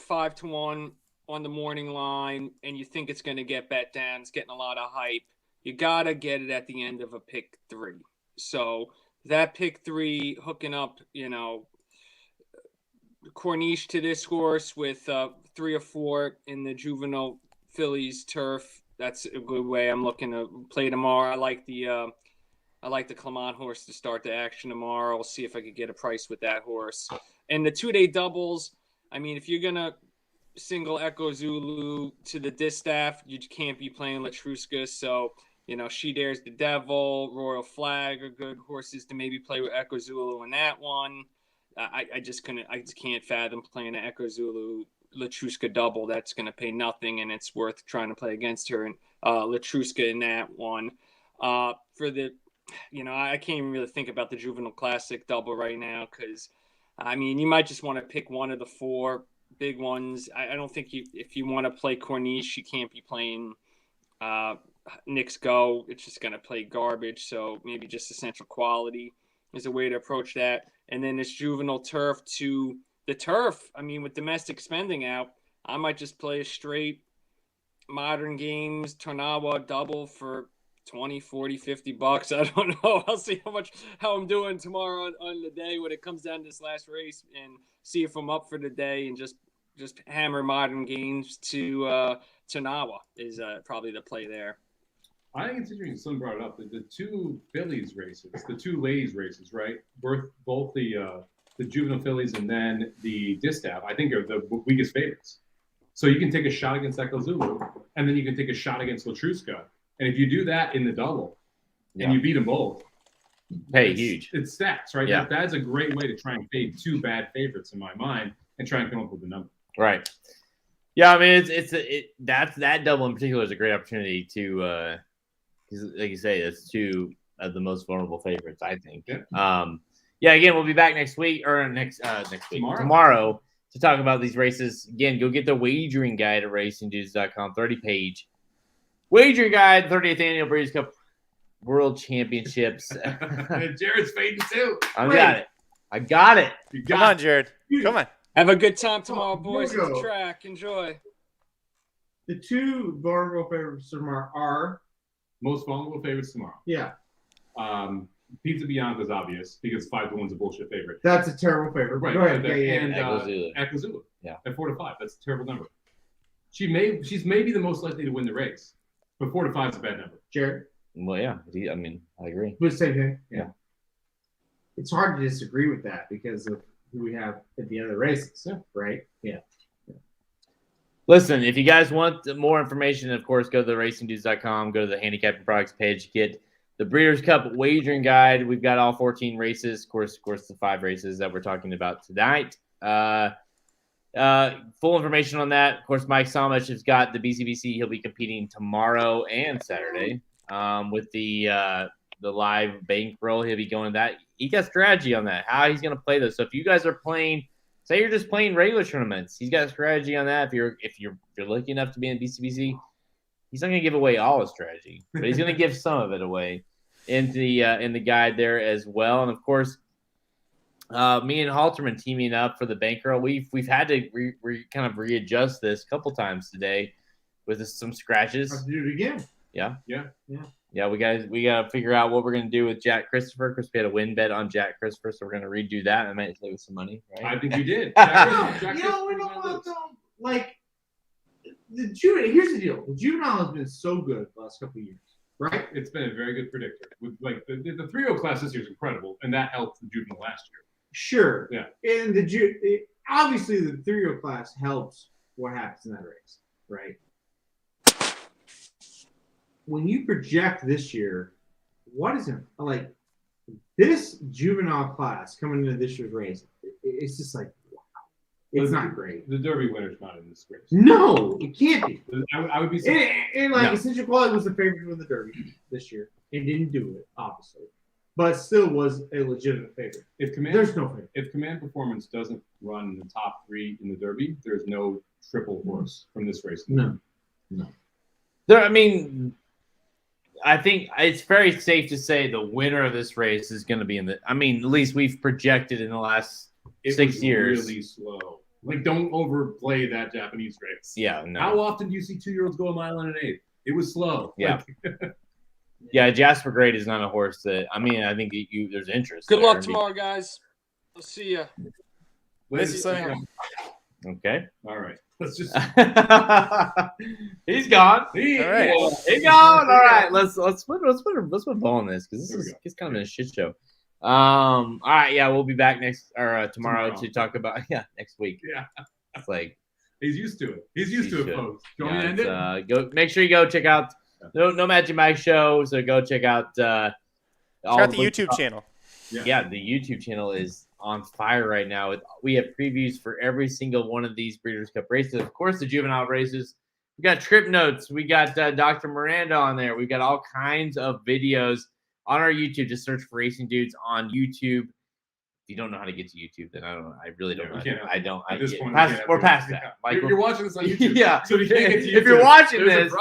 G: 5-1 on the morning line and you think it's going to get bet down, it's getting a lot of hype, you got to get it at the end of a pick 3. So that pick 3 hooking up, Corniche to this horse with 3 or 4 in the Juvenile Phillies turf. That's a good way I'm looking to play tomorrow. I like the Clement horse to start the action tomorrow. I'll see if I could get a price with that horse. And the 2-day doubles, I mean, if you're going to single Echo Zulu to the distaff, you can't be playing Latruska. So, She Dares the Devil, Royal Flag are good horses to maybe play with Echo Zulu in that one. I just can't fathom playing an Echo Zulu Latruska double. That's going to pay nothing, and it's worth trying to play against her and Latruska in that one. For the I can't even really think about the Juvenile Classic double right now because, I mean, you might just want to pick one of the 4 big ones. I don't think if you want to play Corniche, you can't be playing Knicks Go. It's just going to play garbage. So maybe just Essential Quality is a way to approach that. And then this Juvenile turf to the turf. I mean, with domestic spending out, I might just play a straight modern games Tornawa double for 20, 40, 50 bucks. I don't know. I'll see how I'm doing tomorrow on the day when it comes down to this last race and see if I'm up for the day and just hammer modern games to Nawa is probably the play there.
D: I think it's interesting someone brought it up. The 2 Phillies races, the 2 ladies races, right? Both the Juvenile Phillies and then the Distaff, I think are the weakest favorites. So you can take a shot against Echo Zulu and then you can take a shot against Latruska. And if you do that in the double and you beat them both,
C: huge.
D: It's stats, right?
C: Yeah.
D: That's a great way to try and fade 2 bad favorites in my mind and try and come up with a number.
C: Right. Yeah, I mean, that double in particular is a great opportunity to, like you say, it's 2 of the most vulnerable favorites, I think.
D: Yeah.
C: Again, we'll be back next week tomorrow to talk about these races. Again, go get the wagering guide at racingdudes.com, 30-page. Wagering guide, 30th Annual Breeders' Cup World Championships.
D: Jared's fading too.
C: I got it.
F: Come on, Jared. Come on.
G: Have a good time tomorrow, boys, at the
E: Mojo.
G: track. Enjoy.
E: The 2 vulnerable favorites tomorrow are
D: Most vulnerable favorites tomorrow. Pizza Bianca is obvious because 5-1's a bullshit favorite.
E: That's a terrible favorite.
D: Right.
E: Go ahead.
D: And
C: Echo Zulu.
D: at 4-5. That's a terrible number. She's maybe the most likely to win the race, but 4-5 is a bad number.
E: Jared?
C: Well, yeah. I mean, I agree.
E: But same thing.
C: Yeah.
E: It's hard to disagree with that because of who we have at the other races, right? Yeah.
C: Listen, if you guys want more information, of course, go to the racingdudes.com, go to the handicapping products page, get the Breeders' Cup wagering guide. We've got all 14 races, of course, the 5 races that we're talking about tonight. Full information on that. Of course, Mike Somich has got the BCBC. He'll be competing tomorrow and Saturday with the live bankroll. He'll be going to that. He got strategy on that, how he's going to play those. So if you guys are playing, say you're just playing regular tournaments, he's got a strategy on that. If you're lucky enough to be in BCBC, he's not going to give away all his strategy, but he's going to give some of it away in the guide there as well. And of course, me and Halterman teaming up for the bankroll. We've had to kind of readjust this a couple times today with some scratches.
E: Have to do it again.
C: Yeah. Yeah, we gotta figure out what we're gonna do with Jack Christopher because we had a win bet on Jack Christopher, so we're gonna redo that. I might save us some money, right?
D: I think you did.
E: Like the Juvenile. Here's the deal: the Juvenile has been so good the last couple of years, right?
D: It's been a very good predictor. With like the 3-0 class this year is incredible, and that helped the Juvenile last year.
E: Sure.
D: Yeah.
E: And obviously the 3-0 class helps what happens in that race, right? When you project this year, what is it like? This Juvenile class coming into this year's race, it's just like, wow, it's not great.
D: The Derby winner's not in this race.
E: No, it can't be.
D: I would be.
E: And Essential Quality was the favorite for the Derby this year. It didn't do it, obviously, but still was a legitimate favorite. There's no favorite.
D: If Command Performance doesn't run in the top 3 in the Derby, there's no triple horse from this race.
E: No.
C: I think it's very safe to say the winner of this race is going to be in the. I mean, at least we've projected in the last 6 years.
D: Really slow. Like, don't overplay that Japanese race.
C: Yeah, no.
D: How often do you see 2-year-olds go a mile and an eighth? It was slow.
C: Yeah. Yeah, Jasper Great is not a horse that. I mean, I think there's interest.
G: Good
C: there.
G: luck tomorrow, guys. I'll see ya.
C: Okay.
D: All right. Let's just.
C: He's gone.
F: All right.
C: He's gone. All right. Let's put a ball on this because this is kind of a shit show. All right. Yeah, we'll be back tomorrow to talk about next week.
D: Yeah.
C: It's like
D: he's used to it. He's used to it, folks. Do you want me to end it?
C: Go. Make sure you go check out No Magic Mike show. So go check out.
F: Check out the YouTube channel.
C: Yeah, the YouTube channel is on fire right now. We have previews for every single one of these Breeders' Cup races. Of course, the Juvenile races. We got trip notes. We got Dr. Miranda on there. We've got all kinds of videos on our YouTube. Just search for Racing Dudes on YouTube. If you don't know how to get to YouTube, then I really don't know. I don't. We're past that.
D: Like, you're watching this on YouTube.
C: Yeah.
D: So if you can't get to YouTube,
C: if you're watching this,